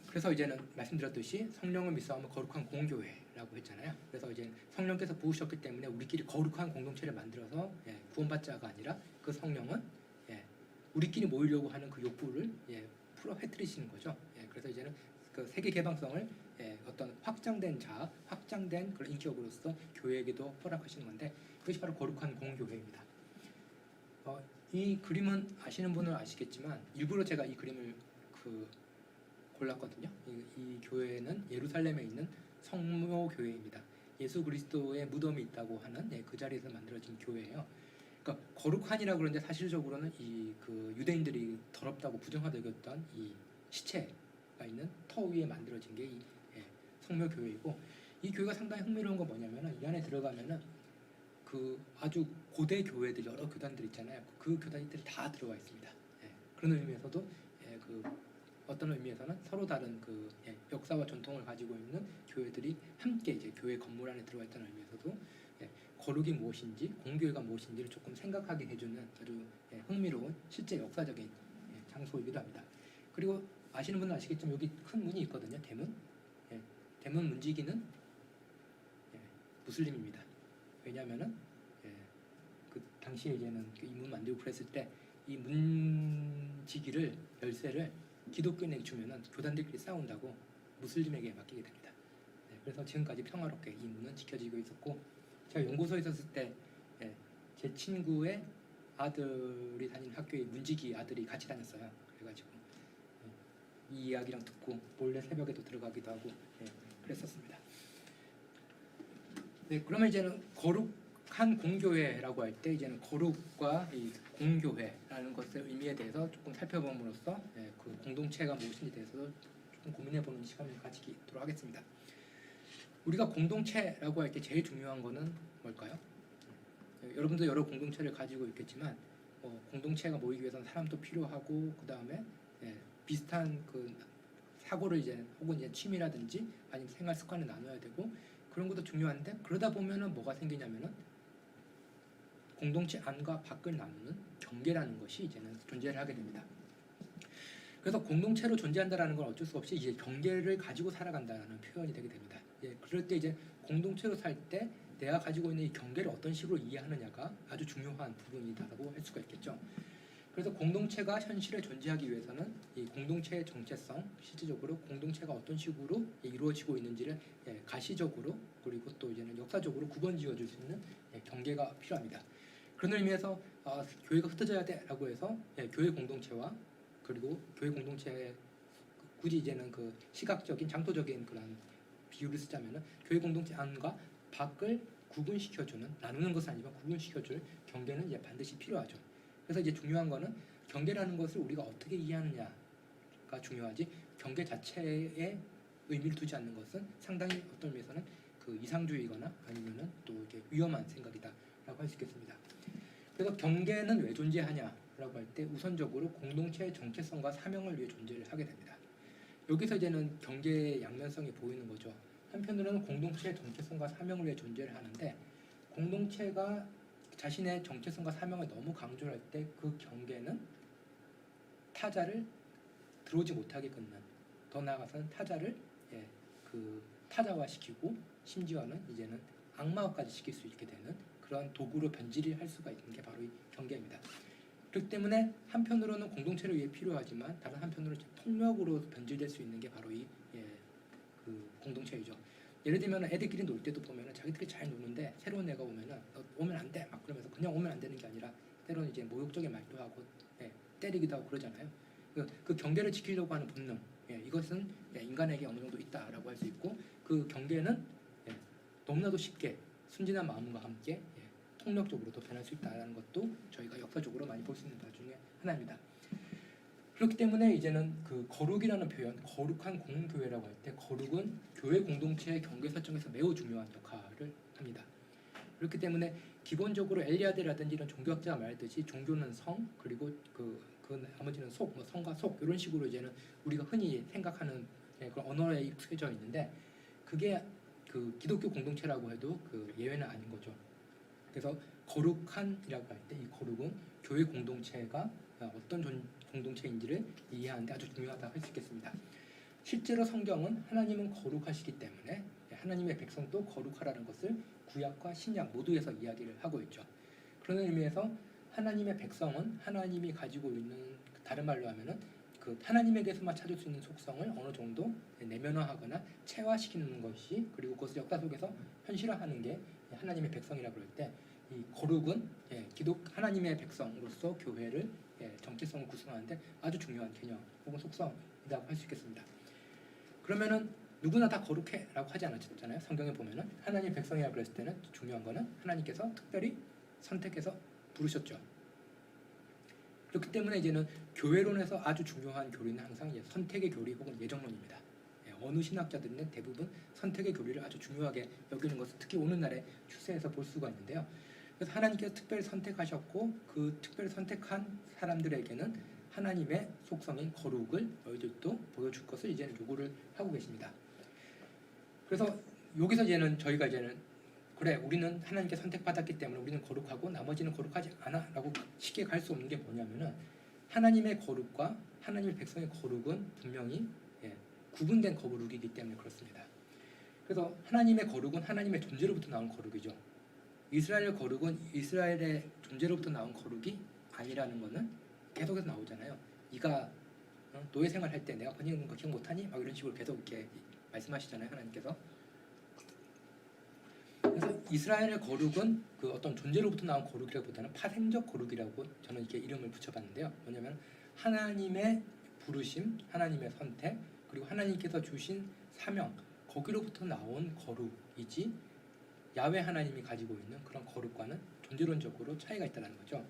그래서 이제는 말씀드렸듯이 성령을 믿사오면 거룩한 공교회라고 했잖아요. 그래서 이제 성령께서 부으셨기 때문에 우리끼리 거룩한 공동체를 만들어서 구원받자가 아니라, 그 성령은 우리끼리 모이려고 하는 그 욕구를 풀어 헤트리시는 거죠. 그래서 이제는 그 세계 개방성을 어떤 확장된 그런 인격으로서 교회에게도 허락하시는 건데, 그것이 바로 거룩한 공교회입니다. 이 그림은 아시는 분은 아시겠지만 일부러 제가 이 그림을 골랐거든요. 이 교회는 예루살렘에 있는 성모 교회입니다. 예수 그리스도의 무덤이 있다고 하는 그 자리에서 만들어진 교회예요. 그러니까 거룩한이라고 그러는데 사실적으로는 그 유대인들이 더럽다고 부정하다 여겼던 이 시체가 있는 터 위에 만들어진 게 이 성모 교회이고, 이 교회가 상당히 흥미로운 건 뭐냐면은 이 안에 들어가면은 그 아주 고대 교회들, 여러 교단들 있잖아요. 그 교단들이 다 들어가 있습니다. 그런 의미에서도 어떤 의미에서는 서로 다른 역사와 전통을 가지고 있는 교회들이 함께 이제 교회 건물 안에 들어가 있다는 의미에서도 거룩이 무엇인지, 공교회가 무엇인지를 조금 생각하게 해주는 아주 흥미로운 실제 역사적인 장소이기도 합니다. 그리고 아시는 분은 아시겠지만 여기 큰 문이 있거든요. 대문 문지기는 무슬림입니다. 왜냐하면은 그 당시에 이제는 이 문 만들고 그랬을 때 이 문지기를, 열쇠를 기독교인에게 주면은 교단들끼리 싸운다고 무슬림에게 맡기게 됩니다. 그래서 지금까지 평화롭게 이 문은 지켜지고 있었고, 제가 연구소에 있었을 때 제 친구의 아들이 다니는 학교에 문지기 아들이 같이 다녔어요. 그래가지고 이 이야기랑 듣고 몰래 새벽에도 들어가기도 하고 그랬었습니다. 그러면 이제는 거룩한 공교회라고 할 때 이제는 거룩과 이 공교회라는 것의 의미에 대해서 조금 살펴봄으로써 그 공동체가 무엇인지 대해서 조금 고민해보는 시간을 가지도록 하겠습니다. 우리가 공동체라고 할 때 제일 중요한 거는 뭘까요? 여러분도 여러 공동체를 가지고 있겠지만 공동체가 모이기 위해서는 사람도 필요하고, 그 다음에 비슷한 그 사고를 혹은 취미라든지 아니면 생활 습관을 나눠야 되고, 그런 것도 중요한데, 그러다 보면은 뭐가 생기냐면은 공동체 안과 밖을 나누는 경계라는 것이 이제는 존재를 하게 됩니다. 그래서 공동체로 존재한다라는 건 어쩔 수 없이 이제 경계를 가지고 살아간다는 표현이 되게 됩니다. 그럴 때 이제 공동체로 살 때 내가 가지고 있는 이 경계를 어떤 식으로 이해하느냐가 아주 중요한 부분이다라고 할 수가 있겠죠. 그래서 공동체가 현실에 존재하기 위해서는 이 공동체의 정체성, 실질적으로 공동체가 어떤 식으로 이루어지고 있는지를 가시적으로, 그리고 또 이제는 역사적으로 구분지어줄 수 있는 경계가 필요합니다. 그런 의미에서 교회가 흩어져야 돼라고 해서 교회 공동체와, 그리고 교회 공동체에 굳이 이제는 그 시각적인 장소적인 그런 비유를 쓰자면은 교회 공동체 안과 밖을 구분시켜주는, 나누는 것은 아니지만 구분시켜줄 경계는 이제 반드시 필요하죠. 그래서 이제 중요한 거는 경계라는 것을 우리가 어떻게 이해하느냐가 중요하지, 경계 자체에 의미를 두지 않는 것은 상당히 어떤 의미에서는 그 이상주의거나 아니면은 또 이렇게 위험한 생각이다라고 할 수 있겠습니다. 그래서 경계는 왜 존재하냐라고 할 때 우선적으로 공동체의 정체성과 사명을 위해 존재를 하게 됩니다. 여기서 이제는 경계의 양면성이 보이는 거죠. 한편으로는 공동체의 정체성과 사명을 위해 존재를 하는데, 공동체가 자신의 정체성과 사명을 너무 강조할 때 그 경계는 타자를 들어오지 못하게 끊는, 더 나아가서는 타자를 타자화시키고, 심지어는 이제는 악마화까지 시킬 수 있게 되는 그런 도구로 변질을 할 수가 있는 게 바로 이 경계입니다. 그렇기 때문에 한편으로는 공동체를 위해 필요하지만 다른 한편으로 폭력으로 변질될 수 있는 게 바로 그 공동체이죠. 예를 들면 애들끼리 놀 때도 보면은 자기들이 잘 노는데 새로운 애가 오면은 너 오면 안 돼 막 그러면서 그냥 오면 안 되는 게 아니라 때로는 이제 모욕적인 말도 하고 때리기도 하고 그러잖아요. 그 경계를 지키려고 하는 본능, 이것은 인간에게 어느 정도 있다라고 할 수 있고 그 경계는 너무나도 쉽게 순진한 마음과 함께 폭력적으로도 변할 수 있다는 것도 저희가 역사적으로 많이 볼 수 있는 것 중에 하나입니다. 그렇기 때문에 이제는 그 거룩이라는 표현, 거룩한 공교회라고 할 때 거룩은 교회 공동체의 경계 설정에서 매우 중요한 역할을 합니다. 그렇기 때문에 기본적으로 엘리아드라든지 이런 종교학자가 말했듯이 종교는 성 그리고 그 나머지는 속, 뭐 성과 속 이런 식으로 이제는 우리가 흔히 생각하는 그런 언어에 익숙해져 있는데 그게 그 기독교 공동체라고 해도 그 예외는 아닌 거죠. 그래서 거룩한이라고 할 때 이 거룩은 교회 공동체가 어떤 공동체인지를 이해하는데 아주 중요하다고 할 수 있겠습니다. 실제로 성경은 하나님은 거룩하시기 때문에 하나님의 백성도 거룩하라는 것을 구약과 신약 모두에서 이야기를 하고 있죠. 그런 의미에서 하나님의 백성은 하나님이 가지고 있는 다른 말로 하면은 그 하나님에게서만 찾을 수 있는 속성을 어느 정도 내면화하거나 체화시키는 것이 그리고 그것을 역사 속에서 현실화하는 게 하나님의 백성이라고 할 때 이 거룩은 하나님의 백성으로서 교회를 정체성을 구성하는데 아주 중요한 개념 혹은 속성이라고 할 수 있겠습니다. 그러면은 누구나 다 거룩해라고 하지 않았잖아요. 성경에 보면은 하나님 백성이라고 그랬을 때는 중요한 거는 하나님께서 특별히 선택해서 부르셨죠. 그렇기 때문에 이제는 교회론에서 아주 중요한 교리는 항상 선택의 교리 혹은 예정론입니다. 어느 신학자들은 대부분 선택의 교리를 아주 중요하게 여기는 것을 특히 오늘날의 추세에서 볼 수가 있는데요. 그래서 하나님께서 특별히 선택하셨고 그 특별히 선택한 사람들에게는 하나님의 속성인 거룩을 너희들도 보여줄 것을 이제는 요구를 하고 계십니다. 그래서 여기서 이제는 저희가 이제는 그래 우리는 하나님께 선택받았기 때문에 우리는 거룩하고 나머지는 거룩하지 않아 라고 쉽게 갈 수 없는 게 뭐냐면은 하나님의 거룩과 하나님의 백성의 거룩은 분명히 구분된 거룩이기 때문에 그렇습니다. 그래서 하나님의 거룩은 하나님의 존재로부터 나온 거룩이죠. 이스라엘의 거룩은 이스라엘의 존재로부터 나온 거룩이 아니라는 것은 계속해서 나오잖아요. 네가 노예 생활할 때 내가 번역한 거 기억 못하니? 막 이런 식으로 계속 이렇게 말씀하시잖아요. 하나님께서. 그래서 이스라엘의 거룩은 그 어떤 존재로부터 나온 거룩이라기보다는 파생적 거룩이라고 저는 이렇게 이름을 붙여봤는데요. 뭐냐면 하나님의 부르심, 하나님의 선택, 그리고 하나님께서 주신 사명, 거기로부터 나온 거룩이지 야훼 하나님이 가지고 있는 그런 거룩과는 존재론적으로 차이가 있다는 거죠.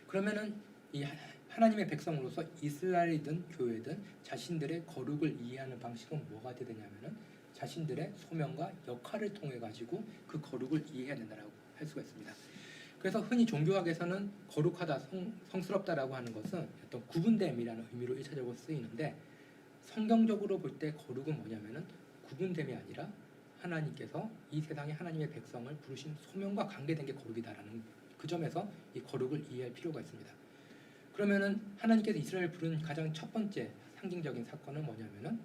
그러면은 이 하나님의 백성으로서 이스라엘이든 교회든 자신들의 거룩을 이해하는 방식은 뭐가 되느냐면은 자신들의 소명과 역할을 통해 가지고 그 거룩을 이해해야 된다라고 할 수가 있습니다. 그래서 흔히 종교학에서는 거룩하다, 성스럽다라고 하는 것은 어떤 구분됨이라는 의미로 1차적으로 쓰이는데 성경적으로 볼 때 거룩은 뭐냐면은 구분됨이 아니라 하나님께서 이 세상에 하나님의 백성을 부르신 소명과 관계된 게 거룩이다라는 그 점에서 이 거룩을 이해할 필요가 있습니다. 그러면은 하나님께서 이스라엘 부른 가장 첫 번째 상징적인 사건은 뭐냐면은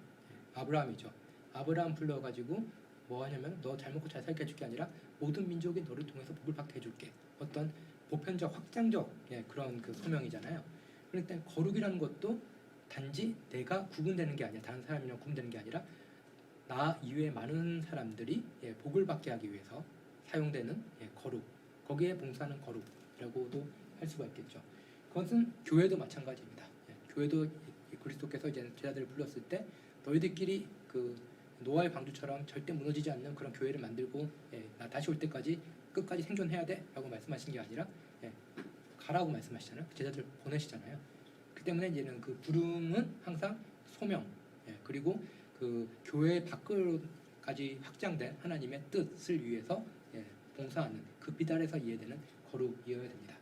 아브라함이죠. 아브라함 불러가지고 뭐 하냐면 너 잘 먹고 잘 살게 해줄 게 아니라 모든 민족이 너를 통해서 복을 받게 해줄게. 어떤 보편적 확장적 그런 그 소명이잖아요. 그러니까 거룩이라는 것도 단지 내가 구분되는 게 아니라 다른 사람이랑 구분되는 게 아니라 나 이외에 많은 사람들이 복을 받게 하기 위해서 사용되는 거룩, 거기에 봉사하는 거룩이라고도 할 수가 있겠죠. 그것은 교회도 마찬가지입니다. 교회도 그리스도께서 이제 제자들을 불렀을 때 너희들끼리 그 노아의 방주처럼 절대 무너지지 않는 그런 교회를 만들고 나 다시 올 때까지 끝까지 생존해야 돼 라고 말씀하신 게 아니라 가라고 말씀하시잖아요. 제자들 보내시잖아요. 그 때문에 이제는 그 부름은 항상 소명 그리고 그 교회 밖으로까지 확장된 하나님의 뜻을 위해서 봉사하는 그 비달에서 이해되는 거룩이어야 됩니다.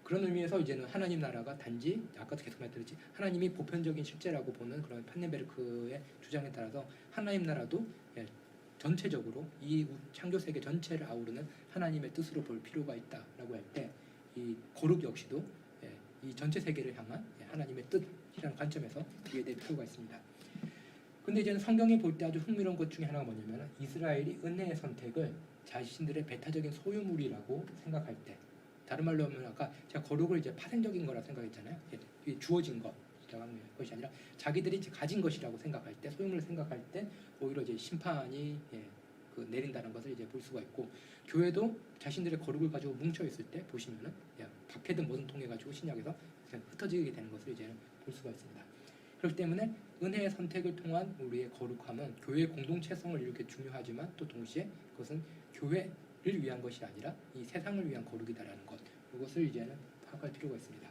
그런 의미에서 이제는 하나님 나라가 단지 아까도 계속 말했듯이 하나님이 보편적인 실제라고 보는 그런 판넨베르크의 주장에 따라서 하나님 나라도 전체적으로 이 창조 세계 전체를 아우르는 하나님의 뜻으로 볼 필요가 있다라고 할 때 이 거룩 역시도 이 전체 세계를 향한 하나님의 뜻이라는 관점에서 이해될 필요가 있습니다. 근데 이제는 성경이 볼 때 아주 흥미로운 것 중에 하나가 뭐냐면 이스라엘이 은혜의 선택을 자신들의 배타적인 소유물이라고 생각할 때 다른 말로 하면 아까 제가 거룩을 이제 파생적인 거라 생각했잖아요. 이게 주어진 것이 아니라 자기들이 이제 가진 것이라고 생각할 때, 소유물을 생각할 때 오히려 이제 심판이 그 내린다는 것을 이제 볼 수가 있고, 교회도 자신들의 거룩을 가지고 뭉쳐 있을 때 보시면은 박해든 뭐든 통해 가지고 신약에서 그냥 흩어지게 되는 것을 이제 볼 수가 있습니다. 그렇기 때문에 은혜의 선택을 통한 우리의 거룩함은 교회의 공동체성을 이루게 중요하지만 또 동시에 그것은 교회를 위한 것이 아니라 이 세상을 위한 거룩이다라는 것, 이것을 이제는 파악할 필요가 있습니다.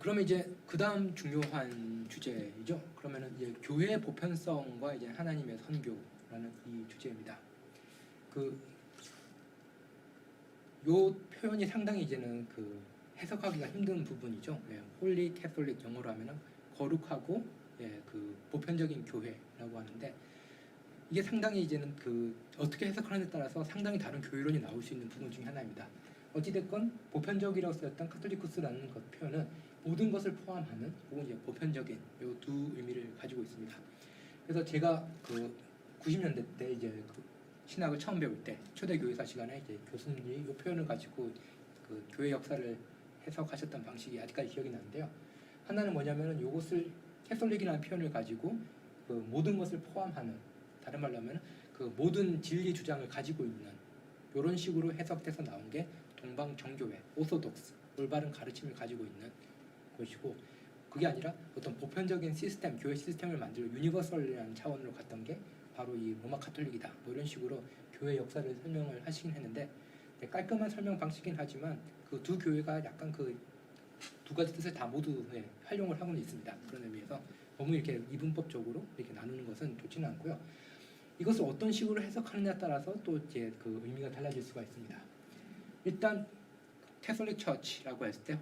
그러면 이제 그 다음 중요한 주제이죠. 그러면은 이제 교회의 보편성과 이제 하나님의 선교라는 이 주제입니다. 요 표현이 상당히 이제는 해석하기가 힘든 부분이죠. 홀리 캐톨릭, 영어로 하면은 거룩하고 그 보편적인 교회라고 하는데, 이게 상당히 이제는 어떻게 해석하느냐에 따라서 상당히 다른 교회론이 나올 수 있는 부분 중에 하나입니다. 어찌됐건 보편적이라고 쓰였던 카톨리쿠스라는 것 표현은 모든 것을 포함하는 혹은 이제 보편적인 요 두 의미를 가지고 있습니다. 그래서 제가 90년대 때 이제 신학을 처음 배울 때 초대 교회사 시간에 이제 교수님이 이 표현을 가지고 교회 역사를 해석하셨던 방식이 아직까지 기억이 나는데요. 하나는 뭐냐면은 이것을 캐톨릭이라는 표현을 가지고 모든 것을 포함하는, 다른 말로 하면 모든 진리 주장을 가지고 있는 이런 식으로 해석돼서 나온 게 동방정교회, 오소독스, 올바른 가르침을 가지고 있는 것이고, 그게 아니라 어떤 보편적인 시스템, 교회 시스템을 만들고 유니버설이라는 차원으로 갔던 게 바로 이 로마 카톨릭이다. 뭐 이런 식으로 교회 역사를 설명을 하시긴 했는데, 깔끔한 설명 방식이긴 하지만 그 두 교회가 약간 두 가지 뜻을 다 모두 활용을 하고는 있습니다. 그런 의미에서 너무 이렇게 이분법적으로 이렇게 나누는 것은 좋지는 않고요. 이것을 어떤 식으로 해석하느냐에 따라서 또 이제 의미가 달라질 수가 있습니다. 일단 캐톨릭 처치라고 했을 때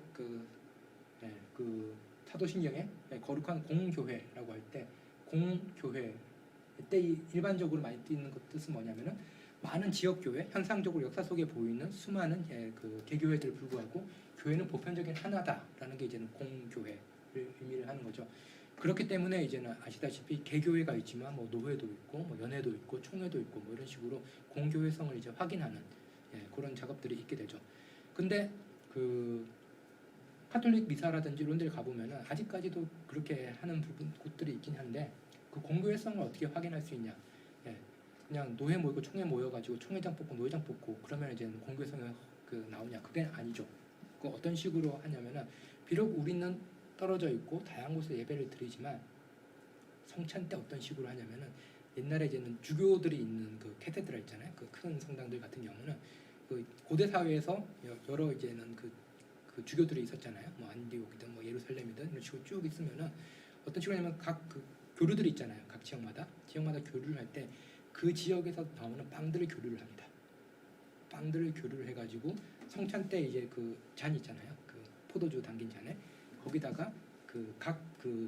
사도신경에 거룩한 공교회라고 할 때, 공교회 때 일반적으로 많이 쓰이는 뜻은 뭐냐면은 많은 지역교회, 현상적으로 역사 속에 보이는 수많은 개교회들을 불구하고 교회는 보편적인 하나다라는 게 이제는 공교회를 의미를 하는 거죠. 그렇기 때문에 이제는 아시다시피 개교회가 있지만 뭐 노회도 있고 뭐 연회도 있고 총회도 있고 뭐 이런 식으로 공교회성을 이제 확인하는 그런 작업들이 있게 되죠. 근데 카톨릭 미사라든지 이런 데를 가보면은 아직까지도 그렇게 하는 곳들이 있긴 한데, 그 공교회성을 어떻게 확인할 수 있냐? 그냥 노회 모이고 총회 모여가지고 총회장 뽑고 노회장 뽑고 그러면 이제 공교회성이 나오냐? 그게 아니죠. 그 어떤 식으로 하냐면은, 비록 우리는 떨어져 있고 다양한 곳에 예배를 드리지만 성찬 때 어떤 식으로 하냐면은, 옛날에 이제는 주교들이 있는 캐테드라 있잖아요. 큰 성당들 같은 경우는 고대 사회에서 여러 이제는 주교들이 있었잖아요. 뭐 안디옥이든 뭐 예루살렘이든 이런 식으로 쭉 있으면은 어떤 식으로 하냐면 각 교류들이 있잖아요. 각 지역마다 교류를 할 때 그 지역에서 나오는 빵들을 교류를 합니다. 빵들을 교류를 해가지고 성찬 때 이제 잔 있잖아요. 포도주 담긴 잔에 거기다가 각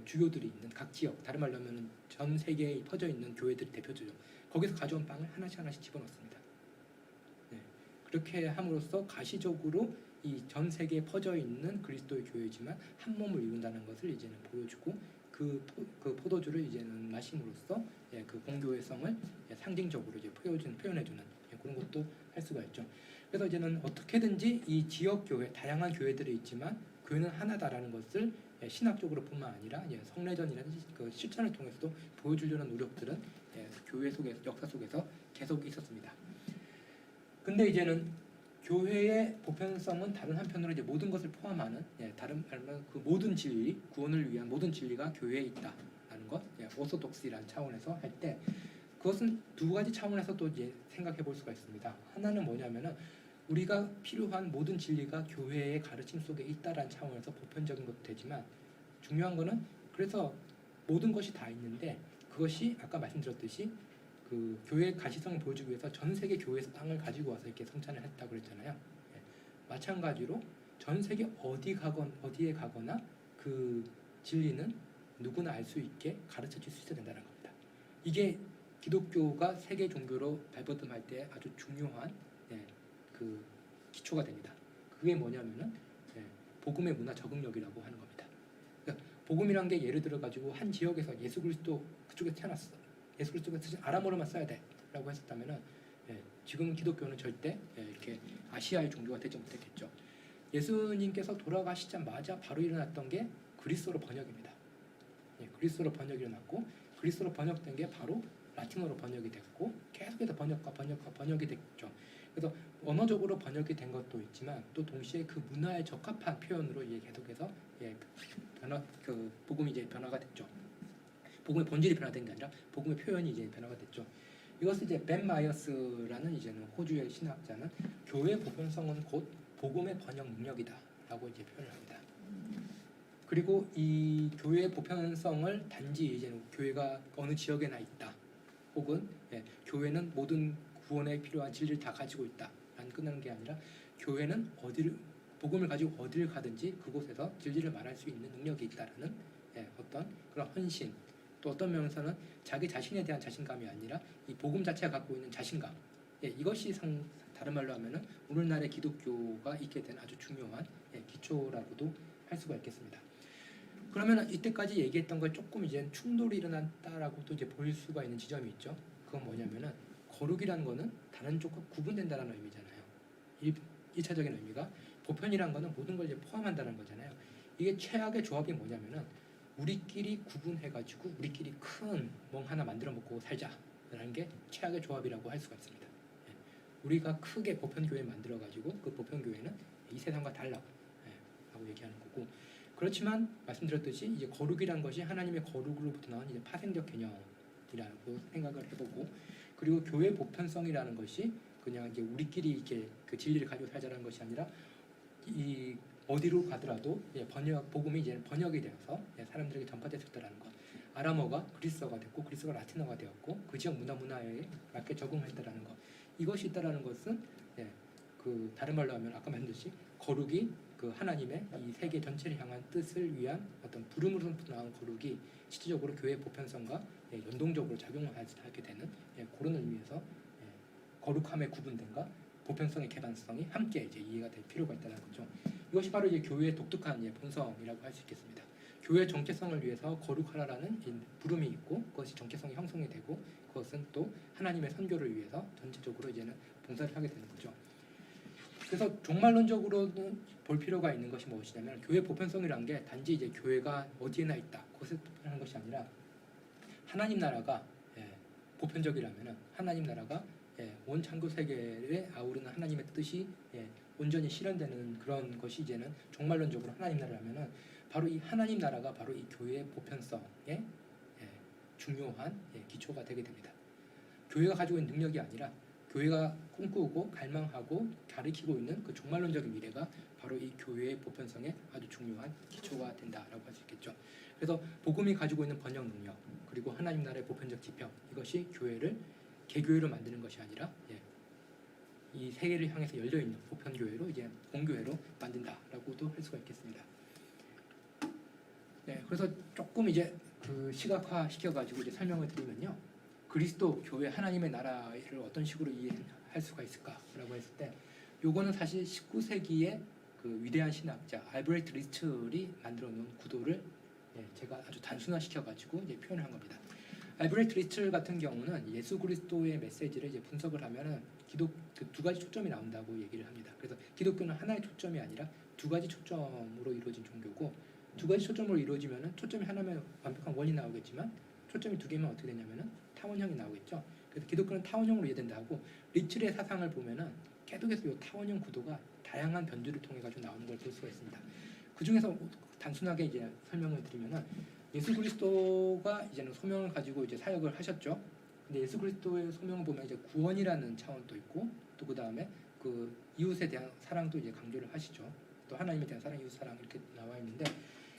주교들이 있는 각 지역, 다른 말로 하면 전 세계에 퍼져 있는 교회들이 대표적으로 거기서 가져온 빵을 하나씩 집어넣습니다. 그렇게 함으로써 가시적으로 이 전 세계에 퍼져 있는 그리스도의 교회지만 한 몸을 이룬다는 것을 이제는 보여주고, 그 포도주를 이제는 마심으로써 그 공교회성을 상징적으로 이제 표현해주는 그런 것도 할 수가 있죠. 그래서 이제는 어떻게든지 이 지역 교회, 다양한 교회들이 있지만 교회는 하나다라는 것을 신학적으로뿐만 아니라 성례전이라는 실천을 통해서도 보여주려는 노력들은 교회 속에, 역사 속에서 계속 있었습니다. 근데 이제는 교회의 보편성은 다른 한편으로 이제 모든 것을 포함하는, 다른 말로 그 모든 진리, 구원을 위한 모든 진리가 교회에 있다라는 것, 오소독스라는 차원에서 할 때, 그것은 두 가지 차원에서 또 이제 생각해 볼 수가 있습니다. 하나는 뭐냐면은 우리가 필요한 모든 진리가 교회의 가르침 속에 있다라는 차원에서 보편적인 것도 되지만, 중요한 거는 그래서 모든 것이 다 있는데 그것이 아까 말씀드렸듯이 교회의 가시성을 보여주기 위해서 전 세계 교회에서 땅을 가지고 와서 이렇게 성찬을 했다고 그랬잖아요. 마찬가지로 전 세계 어디에 가거나 그 진리는 누구나 알 수 있게 가르쳐 줄 수 있어야 된다는 겁니다. 이게 기독교가 세계 종교로 발돋움할 때 아주 중요한 기초가 됩니다. 그게 뭐냐면은 복음의 문화 적응력이라고 하는 겁니다. 그러니까 복음이란 게 예를 들어 가지고 한 지역에서 예수 그리스도 그쪽에 태어났어. 예수 그리스도가 아람어로만 써야 돼라고 했었다면은 지금 기독교는 절대 이렇게 아시아의 종교가 되지 못했겠죠. 예수님께서 돌아가시자마자 바로 일어났던 게 그리스어로 번역입니다. 그리스어로 번역이 일어났고 그리스어로 번역된 게 바로 라틴어로 번역이 됐고 계속해서 번역이 됐죠. 그래서 언어적으로 번역이 된 것도 있지만 또 동시에 그 문화에 적합한 표현으로 계속해서 복음이 이제 변화가 됐죠. 복음의 본질이 변화된 게 아니라 복음의 표현이 이제 변화가 됐죠. 이것을 이제 벤 마이어스라는 이제는 호주의 신학자는 교회 보편성은 곧 복음의 번역 능력이다라고 이제 표현을 합니다. 그리고 이 교회의 보편성을 단지 이제는 교회가 어느 지역에나 있다, 혹은 교회는 모든 구원에 필요한 진리를 다 가지고 있다라는 끝나는 게 아니라 교회는 복음을 가지고 어디를 가든지 그곳에서 진리를 말할 수 있는 능력이 있다라는 어떤 그런 헌신, 또 어떤 면에서는 자기 자신에 대한 자신감이 아니라 이 복음 자체가 갖고 있는 자신감, 이것이 다른 말로 하면은 오늘날의 기독교가 있게 된 아주 중요한 기초라고도 할 수가 있겠습니다. 그러면 이때까지 얘기했던 걸 조금 이제 충돌이 일어났다라고도 이제 보일 수가 있는 지점이 있죠. 그건 뭐냐면은 거룩이라는 거는 다른 쪽과 구분된다는 의미잖아요. 1차적인 의미가 보편이라는 거는 모든 걸 이제 포함한다는 거잖아요. 이게 최악의 조합이 뭐냐면은 우리끼리 구분해가지고 우리끼리 큰 멍 하나 만들어 먹고 살자라는 게 최악의 조합이라고 할 수가 있습니다. 우리가 크게 보편교회 만들어가지고 그 보편교회는 이 세상과 달라 라고 얘기하는 거고, 그렇지만 말씀드렸듯이 이제 거룩이란 것이 하나님의 거룩으로부터 나온 이제 파생적 개념이라고 생각을 해보고, 그리고 교회 보편성이라는 것이 그냥 이제 우리끼리 이렇게 그 진리를 가지고 살자라는 것이 아니라 이 어디로 가더라도 복음이 이제 번역이 되어서 사람들에게 전파됐었다라는 것. 아람어가 그리스어가 됐고 그리스어가 라틴어가 되었고 그 지역 문화에 맞게 적응했다라는 것. 이것이 있다라는 것은 그 다른 말로 하면 아까 말했듯이 거룩이 그 하나님의 이 세계 전체를 향한 뜻을 위한 어떤 부름으로부터 나온 거룩이 실질적으로 교회 보편성과 연동적으로 작용을 하게 되는 그런 의미에서 거룩함의 구분됨과 보편성의 개방성이 함께 이제 이해가 될 필요가 있다는 거죠. 이것이 바로 이제 교회의 독특한 본성이라고 할 수 있겠습니다. 교회의 정체성을 위해서 거룩하라라는 부름이 있고 그것이 정체성이 형성이 되고 그것은 또 하나님의 선교를 위해서 전체적으로 이제는 봉사를 하게 되는 거죠. 그래서 종말론적으로는 볼 필요가 있는 것이 무엇이냐면 교회 보편성이란 게 단지 이제 교회가 어디에나 있다 그것을 하는 것이 아니라 하나님 나라가 보편적이라면은 하나님 나라가 온 창조 세계에 아우르는 하나님의 뜻이 온전히 실현되는 그런 것이 이제는 종말론적으로 하나님 나라라면은 바로 이 하나님 나라가 바로 이 교회의 보편성의 중요한 기초가 되게 됩니다. 교회가 가지고 있는 능력이 아니라 교회가 꿈꾸고 갈망하고 가리키고 있는 그 종말론적인 미래가 바로 이 교회의 보편성의 아주 중요한 기초가 된다라고 할 수 있겠죠. 그래서 복음이 가지고 있는 번역 능력 그리고 하나님 나라의 보편적 지평, 이것이 교회를 개교회로 만드는 것이 아니라 이 세계를 향해서 열려 있는 보편교회로 이제 공교회로 만든다라고도 할 수가 있겠습니다. 그래서 조금 이제 그 시각화 시켜가지고 이제 설명을 드리면요, 그리스도 교회 하나님의 나라를 어떤 식으로 이해할 수가 있을까라고 했을 때, 요거는 사실 19세기의 그 위대한 신학자 알브레히트 리스틀이 만들어 놓은 구도를 제가 아주 단순화시켜가지고 이제 표현을 한 겁니다. 알브레히트 리스틀 같은 경우는 예수 그리스도의 메시지를 이제 분석을 하면은 두 가지 초점이 나온다고 얘기를 합니다. 그래서 기독교는 하나의 초점이 아니라 두 가지 초점으로 이루어진 종교고, 두 가지 초점으로 이루어지면은 초점이 하나면 완벽한 원이 나오겠지만 초점이 두 개면 어떻게 되냐면은 타원형이 나오겠죠. 그래서 기독교는 타원형으로 이해된다 하고, 리틀의 사상을 보면은 계속해서 이 타원형 구도가 다양한 변주를 통해 가지고 나오는 걸 볼 수가 있습니다. 그 중에서 단순하게 이제 설명을 드리면은 예수 그리스도가 이제는 소명을 가지고 이제 사역을 하셨죠. 근데 예수 그리스도의 소명을 보면 이제 구원이라는 차원도 있고, 또 그 다음에 그 이웃에 대한 사랑도 이제 강조를 하시죠. 또 하나님에 대한 사랑, 이웃 사랑 이렇게 나와 있는데,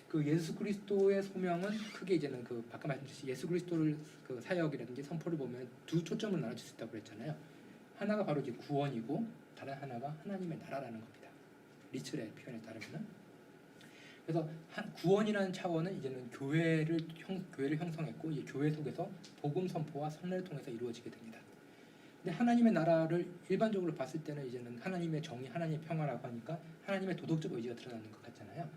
그 예수 그리스도의 소명은 크게 이제는 그 아까 말씀드렸듯이 예수 그리스도를 그 사역이라든지 선포를 보면 두 초점을 나눠줄 수 있다고 그랬잖아요. 하나가 바로 이제 구원이고, 다른 하나가 하나님의 나라라는 겁니다. 리틀의 표현에 따르면은. 그래서 구원이라는 차원은 이제는 교회를 형성했고, 이 교회 속에서 복음 선포와 선례를 통해서 이루어지게 됩니다. 근데 하나님의 나라를 일반적으로 봤을 때는 이제는 하나님의 정의, 하나님의 평화라고 하니까 하나님의 도덕적 의지가 드러나는 것 같잖아요.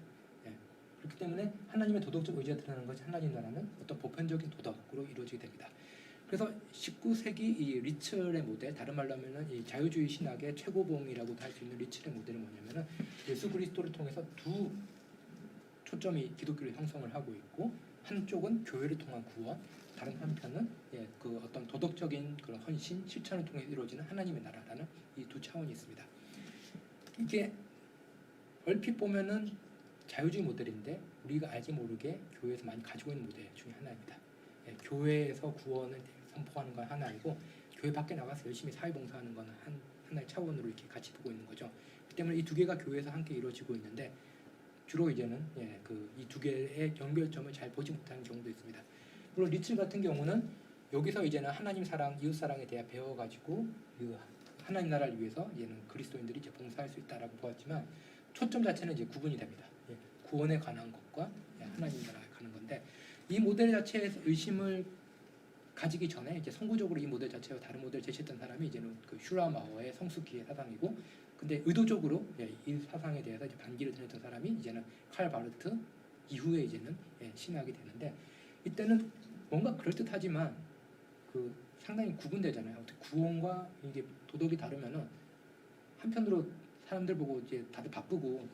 그렇기 때문에 하나님의 도덕적 의지가 드러나는 것이 하나님 나라는 어떤 보편적인 도덕으로 이루어지게 됩니다. 그래서 19세기 이 리첼의 모델, 다른 말로 하면은 이 자유주의 신학의 최고봉이라고도 할 수 있는 리첼의 모델은 뭐냐면은 예수 그리스도를 통해서 두 초점이 기독교를 형성을 하고 있고, 한쪽은 교회를 통한 구원, 다른 한편은 그 어떤 도덕적인 그런 헌신, 실천을 통해 이루어지는 하나님의 나라라는 이 두 차원이 있습니다. 이게 얼핏 보면은 자유주의 모델인데 우리가 알지 모르게 교회에서 많이 가지고 있는 모델 중에 하나입니다. 교회에서 구원을 선포하는 건 하나이고, 교회 밖에 나가서 열심히 사회봉사하는 건 하나의 차원으로 이렇게 같이 보고 있는 거죠. 그 때문에 이 두 개가 교회에서 함께 이루어지고 있는데, 주로 이제는 이 두 개의 연결점을 잘 보지 못하는 경우도 있습니다. 물론 리틀 같은 경우는 여기서 이제는 하나님 사랑, 이웃 사랑에 대해 배워가지고 그 하나님 나라를 위해서 이제는 그리스도인들이 이제 봉사할 수 있다라고 보았지만, 초점 자체는 이제 구분이 됩니다. 구원에 관한 것과 하나님 나라에 관한 건데, 이 모델 자체에서 의심을 가지기 전에 이제 선구적으로 이 모델 자체와 다른 모델을 제시했던 사람이 이제는 그 슈라마어의 성숙기의 사상이고, 근데 의도적으로 이 사상에 대해서 이제 반기를 드렸던 사람이 이제는 칼 바르트 이후에 이제는 신학이 되는데, 이때는 뭔가 그럴듯하지만 그 상당히 구분되잖아요. 어떻게 구원과 이게 도덕이 다르면은 한편으로 사람들 보고 이제 다들 바쁘고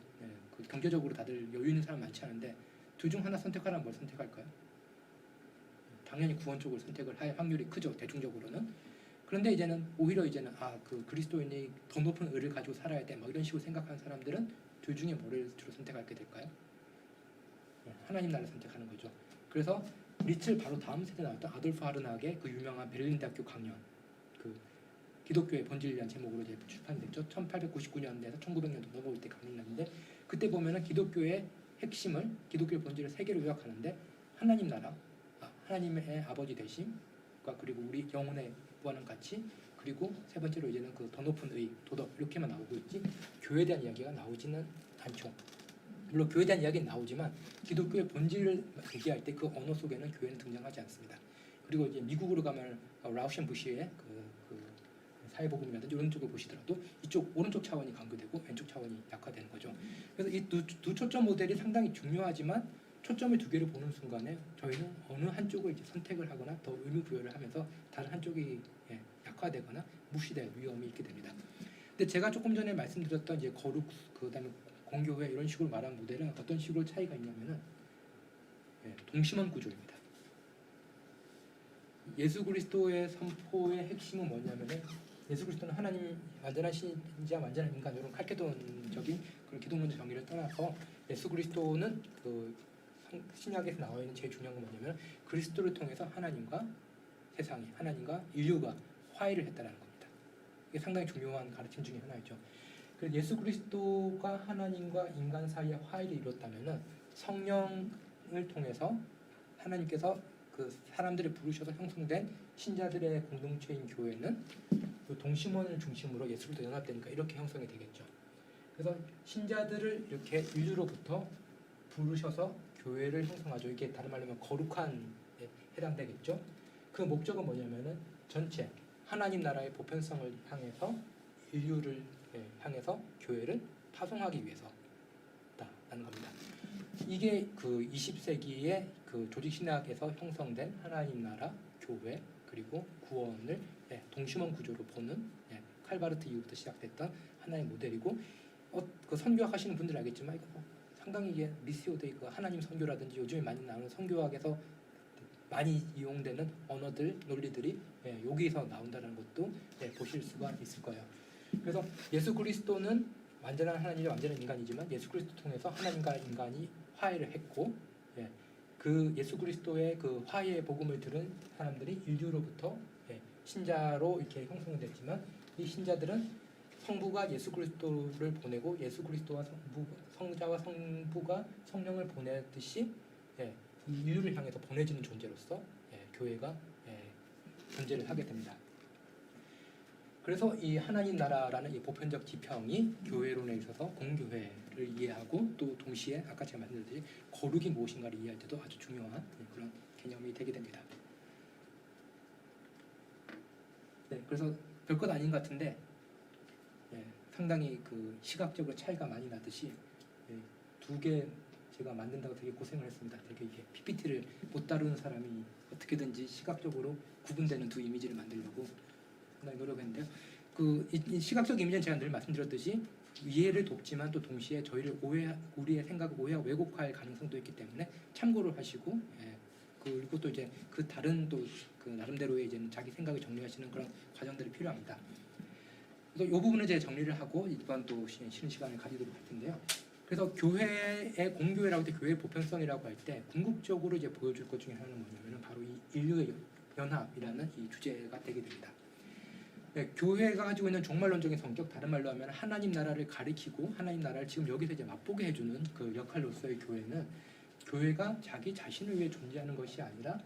그 경제적으로 다들 여유 있는 사람 많지 않은데, 둘 중 하나 선택하라면 뭘 선택할까요? 당연히 구원 쪽을 선택을 할 확률이 크죠, 대중적으로는. 그런데 이제는 오히려 이제는 그 그리스도인이 더 높은 의를 가지고 살아야 돼, 막 이런 식으로 생각하는 사람들은 둘 중에 뭐를 주로 선택하게 될까요? 하나님 나라를 선택하는 거죠. 그래서 리틀 바로 다음 세대 나왔던 아돌프 하르낙의 그 유명한 베를린 대학교 강연, 그 기독교의 본질이라는 제목으로 이제 출판됐죠. 1899년에서 1900년도 넘어올 때 강연을 했는데, 그때 보면은 기독교의 핵심을, 기독교의 본질을 세 개로 요약하는데, 하나님 나라, 하나님의 아버지 되심과, 그리고 우리 영혼의 구하는 가치, 그리고 세 번째로 이제는 그 더 높은 의, 도덕, 이렇게만 나오고 있지 교회에 대한 이야기가 나오지는 않죠. 물론 교회에 대한 이야기는 나오지만 기독교의 본질을 얘기할 때 그 언어 속에는 교회는 등장하지 않습니다. 그리고 이제 미국으로 가면 라우션 부시의 그 사회복음이라든지 이런 쪽을 보시더라도 이쪽 오른쪽 차원이 강조되고 왼쪽 차원이 약화되는 거죠. 그래서 이 두 초점 모델이 상당히 중요하지만, 초점의 두 개를 보는 순간에 저희는 어느 한쪽을 이제 선택을 하거나 더 의미 부여를 하면서 다른 한쪽이 약화되거나 무시될 위험이 있게 됩니다. 근데 제가 조금 전에 말씀드렸던 이제 거룩, 그다음에 공교회 이런 식으로 말한 모델은 어떤 식으로 차이가 있냐면은 동심원 구조입니다. 예수 그리스도의 선포의 핵심은 뭐냐면은, 예수 그리스도는 하나님 완전한 신자, 완전한 인간, 이런 칼케돈적인 그런 기독론적 정의를 떠나서 예수 그리스도는 그 신약에서 나와 있는 제일 중요한 건 뭐냐면, 그리스도를 통해서 하나님과 세상이, 하나님과 인류가 화해를 했다는 겁니다. 이게 상당히 중요한 가르침 중에 하나이죠. 그래서 예수 그리스도가 하나님과 인간 사이에 화해를 이뤘다면은, 성령을 통해서 하나님께서 그 사람들을 부르셔서 형성된 신자들의 공동체인 교회는 그 동심원을 중심으로 예수 그리스도 연합되니까 이렇게 형성이 되겠죠. 그래서 신자들을 이렇게 인류로부터 부르셔서 교회를 형성하죠. 이게 다른 말로 하면 거룩한 해당되겠죠. 그 목적은 뭐냐면은 전체 하나님 나라의 보편성을 향해서, 인류를 향해서 교회를 파송하기 위해서다라는 겁니다. 이게 그 20세기의 그 조직 신학에서 형성된 하나님 나라, 교회, 그리고 구원을 동심원 구조로 보는 칼바르트 이후부터 시작됐던 하나의 모델이고, 그 선교학 하시는 분들 알겠지만 이거 상당히 이게 미시오 데이, 그 하나님 선교라든지 요즘에 많이 나오는 선교학에서 많이 이용되는 언어들, 논리들이 여기서 나온다는 것도 보실 수가 있을 거예요. 그래서 예수 그리스도는 완전한 하나님과 완전한 인간이지만 예수 그리스도 통해서 하나님과 인간이 화해를 했고, 그 예수 그리스도의 그 화해의 복음을 들은 사람들이 인류로부터 신자로 이렇게 형성됐지만, 이 신자들은 성부가 예수 그리스도를 보내고 예수 그리스도와 성자와 성부가 성령을 보내듯이 인류를 향해서 보내지는 존재로서 교회가 존재를 하게 됩니다. 그래서 이 하나님 나라라는 이 보편적 지평이 교회론에 있어서 공교회를 이해하고, 또 동시에 아까 제가 말씀드렸듯이 거룩이 무엇인가를 이해할 때도 아주 중요한 그런 개념이 되게 됩니다. 그래서 별것 아닌 것 같은데 상당히 그 시각적으로 차이가 많이 나듯이 두 개 제가 만든다고 되게 고생을 했습니다. 되게 이게 PPT를 못 다루는 사람이 어떻게든지 시각적으로 구분되는 두 이미지를 만들려고 상당히 노력했는데요. 이 시각적 이미지는 제가 늘 말씀드렸듯이 이해를 돕지만 또 동시에 저희를 우리의 생각을 오해하고 왜곡할 가능성도 있기 때문에 참고를 하시고, 그리고 또 이제 그 다른 또 그 나름대로의 이제 자기 생각을 정리하시는 그런 과정들이 필요합니다. 그래서 이 부분은 이제 정리를 하고 이번 또 쉬는 시간을 가지도록 할 텐데요. 그래서 교회의 공교회라고 할 때 교회 보편성이라고 할 때 궁극적으로 이제 보여줄 것 중에 하나는 뭐냐면은 바로 이 인류의 연합이라는 이 주제가 되게 됩니다. 교회가 가지고 있는 종말론적인 성격, 다른 말로 하면 하나님 나라를 가리키고 하나님 나라를 지금 여기서 이제 맛보게 해주는 그 역할로서의 교회가 자기 자신을 위해 존재하는 것이 아니라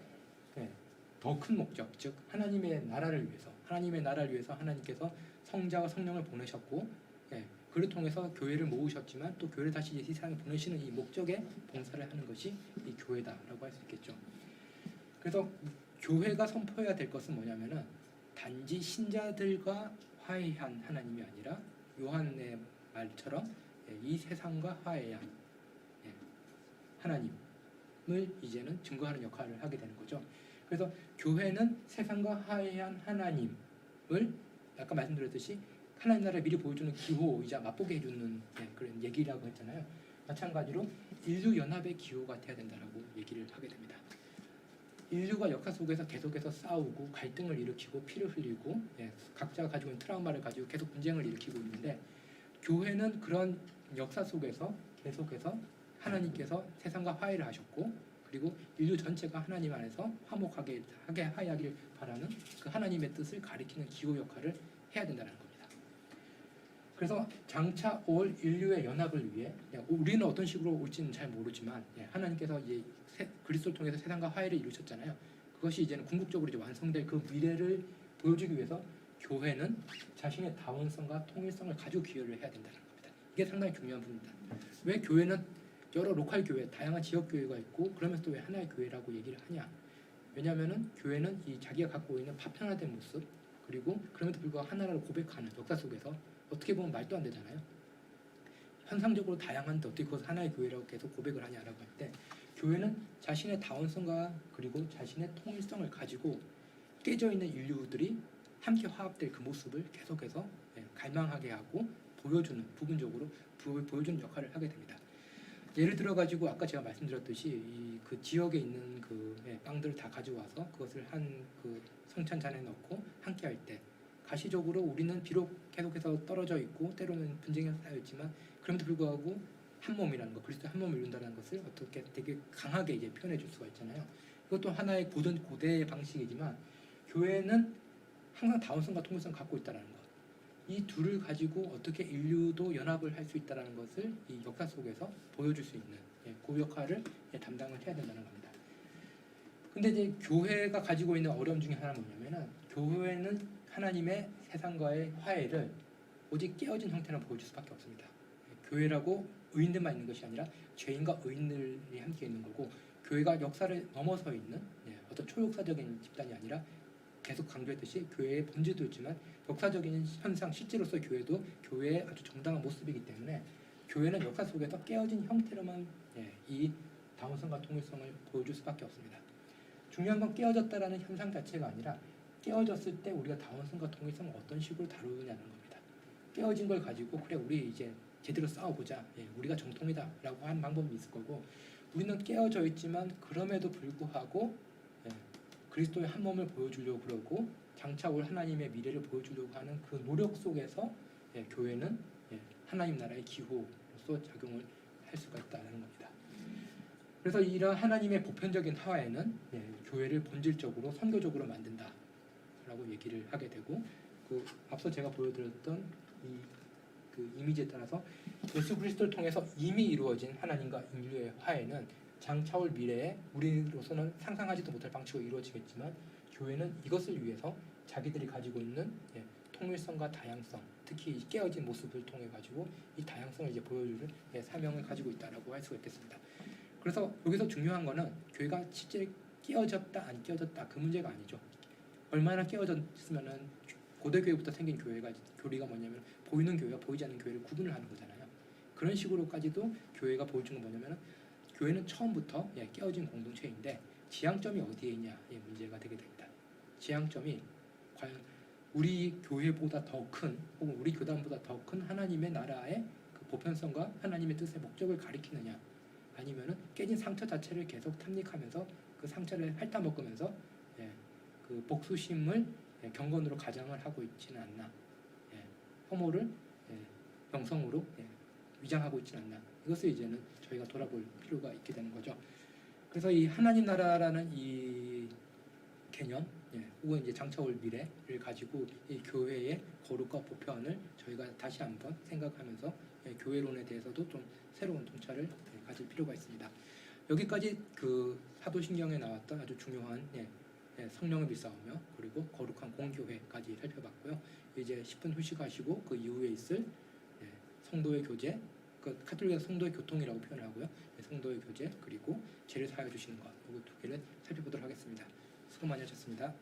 더 큰 목적, 즉 하나님의 나라를 위해서 하나님께서 성자와 성령을 보내셨고, 그를 통해서 교회를 모으셨지만 또 교회를 다시 이 세상에 보내시는 이 목적에 봉사를 하는 것이 이 교회다라고 할 수 있겠죠. 그래서 교회가 선포해야 될 것은 뭐냐면은 단지 신자들과 화해한 하나님이 아니라 요한의 말처럼 이 세상과 화해한 하나님을 이제는 증거하는 역할을 하게 되는 거죠. 그래서 교회는 세상과 화해한 하나님을 아까 말씀드렸듯이 하나님 나라를 미리 보여주는 기호이자 맛보게 해주는 그런 얘기라고 했잖아요. 마찬가지로 인류 연합의 기호가 돼야 된다라고 얘기를 하게 됩니다. 인류가 역사 속에서 계속해서 싸우고 갈등을 일으키고 피를 흘리고 각자가 가지고 있는 트라우마를 가지고 계속 분쟁을 일으키고 있는데, 교회는 그런 역사 속에서 계속해서 하나님께서 세상과 화해를 하셨고, 그리고 인류 전체가 하나님 안에서 화목하게 화해하기를 바라는 그 하나님의 뜻을 가리키는 기호 역할을 해야 된다는 겁니다. 그래서 장차 올 인류의 연합을 위해 우리는 어떤 식으로 올지는 잘 모르지만 하나님께서 이제 그리스도를 통해서 세상과 화해를 이루셨잖아요. 그것이 이제는 궁극적으로 이제 완성될 그 미래를 보여주기 위해서 교회는 자신의 다원성과 통일성을 가지고 기여를 해야 된다는 겁니다. 이게 상당히 중요한 부분입니다. 왜 교회는 여러 로컬 교회, 다양한 지역 교회가 있고 그러면서 또 왜 하나의 교회라고 얘기를 하냐? 왜냐하면은 교회는 이 자기가 갖고 있는 파편화된 모습, 그리고 그럼에도 불구하고 하나를 고백하는 역사 속에서 어떻게 보면 말도 안 되잖아요. 현상적으로 다양한데 어떻게 그것을 하나의 교회라고 계속 고백을 하냐라고 할 때, 교회는 자신의 다원성과 그리고 자신의 통일성을 가지고 깨져 있는 인류들이 함께 화합될 그 모습을 계속해서 갈망하게 하고 보여주는, 부분적으로 보여주는 역할을 하게 됩니다. 예를 들어 가지고 아까 제가 말씀드렸듯이 그 지역에 있는 그 빵들을 다 가져와서 그것을 한 그 성찬잔에 넣고 함께 할 때, 가시적으로 우리는 비록 계속해서 떨어져 있고 때로는 분쟁에 쌓여있지만 그럼에도 불구하고 한 몸이라는 것, 그리스도 한 몸을 이룬다는 것을 어떻게 되게 강하게 이제 표현해 줄 수가 있잖아요. 이것도 하나의 고대의 방식이지만 교회는 항상 다원성과 통일성을 갖고 있다는 것, 이 둘을 가지고 어떻게 인류도 연합을 할 수 있다는 것을 이 역사 속에서 보여줄 수 있는 그 역할을 담당을 해야 된다는 겁니다. 근데 이제 교회가 가지고 있는 어려움 중에 하나는 뭐냐면은, 교회는 하나님의 세상과의 화해를 오직 깨어진 형태로 보여줄 수밖에 없습니다. 교회라고 의인들만 있는 것이 아니라 죄인과 의인들이 함께 있는 거고, 교회가 역사를 넘어서 있는 어떤 초역사적인 집단이 아니라 계속 강조했듯이 교회의 본질도 있지만 역사적인 현상, 실제로서 교회도 교회의 아주 정당한 모습이기 때문에 교회는 역사 속에서 깨어진 형태로만 이 다원성과 통일성을 보여줄 수밖에 없습니다. 중요한 건 깨어졌다라는 현상 자체가 아니라 깨어졌을 때 우리가 다원성과 통일성을 어떤 식으로 다루느냐는 겁니다. 깨어진 걸 가지고 그래 우리 이제 제대로 싸워보자, 우리가 정통이다라고 하는 방법이 있을 거고, 우리는 깨어져 있지만 그럼에도 불구하고 그리스도의 한 몸을 보여주려고 그러고 장차 올 하나님의 미래를 보여주려고 하는 그 노력 속에서 교회는 하나님 나라의 기호로서 작용을 할 수가 있다는 겁니다. 그래서 이런 하나님의 보편적인 화해는 교회를 본질적으로 선교적으로 만든다라고 얘기를 하게 되고, 그 앞서 제가 보여드렸던 그 이미지에 따라서 예수 그리스도를 통해서 이미 이루어진 하나님과 인류의 화해는 장차 올 미래에 우리로서는 상상하지도 못할 방식으로 이루어지겠지만, 교회는 이것을 위해서 자기들이 가지고 있는 통일성과 다양성, 특히 깨어진 모습을 통해 가지고 이 다양성을 이제 보여줄 사명을 가지고 있다라고 할 수가 있겠습니다. 그래서 여기서 중요한 거는 교회가 실제 깨어졌다 안 깨어졌다 그 문제가 아니죠. 얼마나 깨어졌으면은 고대 교회부터 생긴 교리가 뭐냐면 보이는 교회와 보이지 않는 교회를 구분을 하는 거잖아요. 그런 식으로까지도 교회가 보여준 건 뭐냐면 교회는 처음부터 깨어진 공동체인데 지향점이 어디에 있냐 문제가 되게 됩니다. 지향점이 과연 우리 교회보다 더 큰 혹은 우리 교단보다 더 큰 하나님의 나라의 그 보편성과 하나님의 뜻의 목적을 가리키느냐, 아니면은 깨진 상처 자체를 계속 탐닉하면서 그 상처를 핥아먹으면서 그 복수심을 경건으로 가장을 하고 있지는 않나, 혐오를 명성으로 위장하고 있지는 않나, 이것을 이제는 저희가 돌아볼 필요가 있게 되는 거죠. 그래서 이 하나님 나라라는 이 개념, 혹은 이제 장차올 미래를 가지고 이 교회의 거룩과 보편을 저희가 다시 한번 생각하면서 교회론에 대해서도 좀 새로운 통찰을 가질 필요가 있습니다. 여기까지 그 사도신경에 나왔던 아주 중요한 성령을 믿사오며 그리고 거룩한 공교회까지 살펴봤고요. 이제 10분 휴식하시고 그 이후에 있을 성도의 교제, 그 카톨릭에서 성도의 교통이라고 표현을 하고요. 성도의 교제 그리고 죄를 사하여 주시는 것, 이 두 개를 살펴보도록 하겠습니다. 수고 많이 하셨습니다.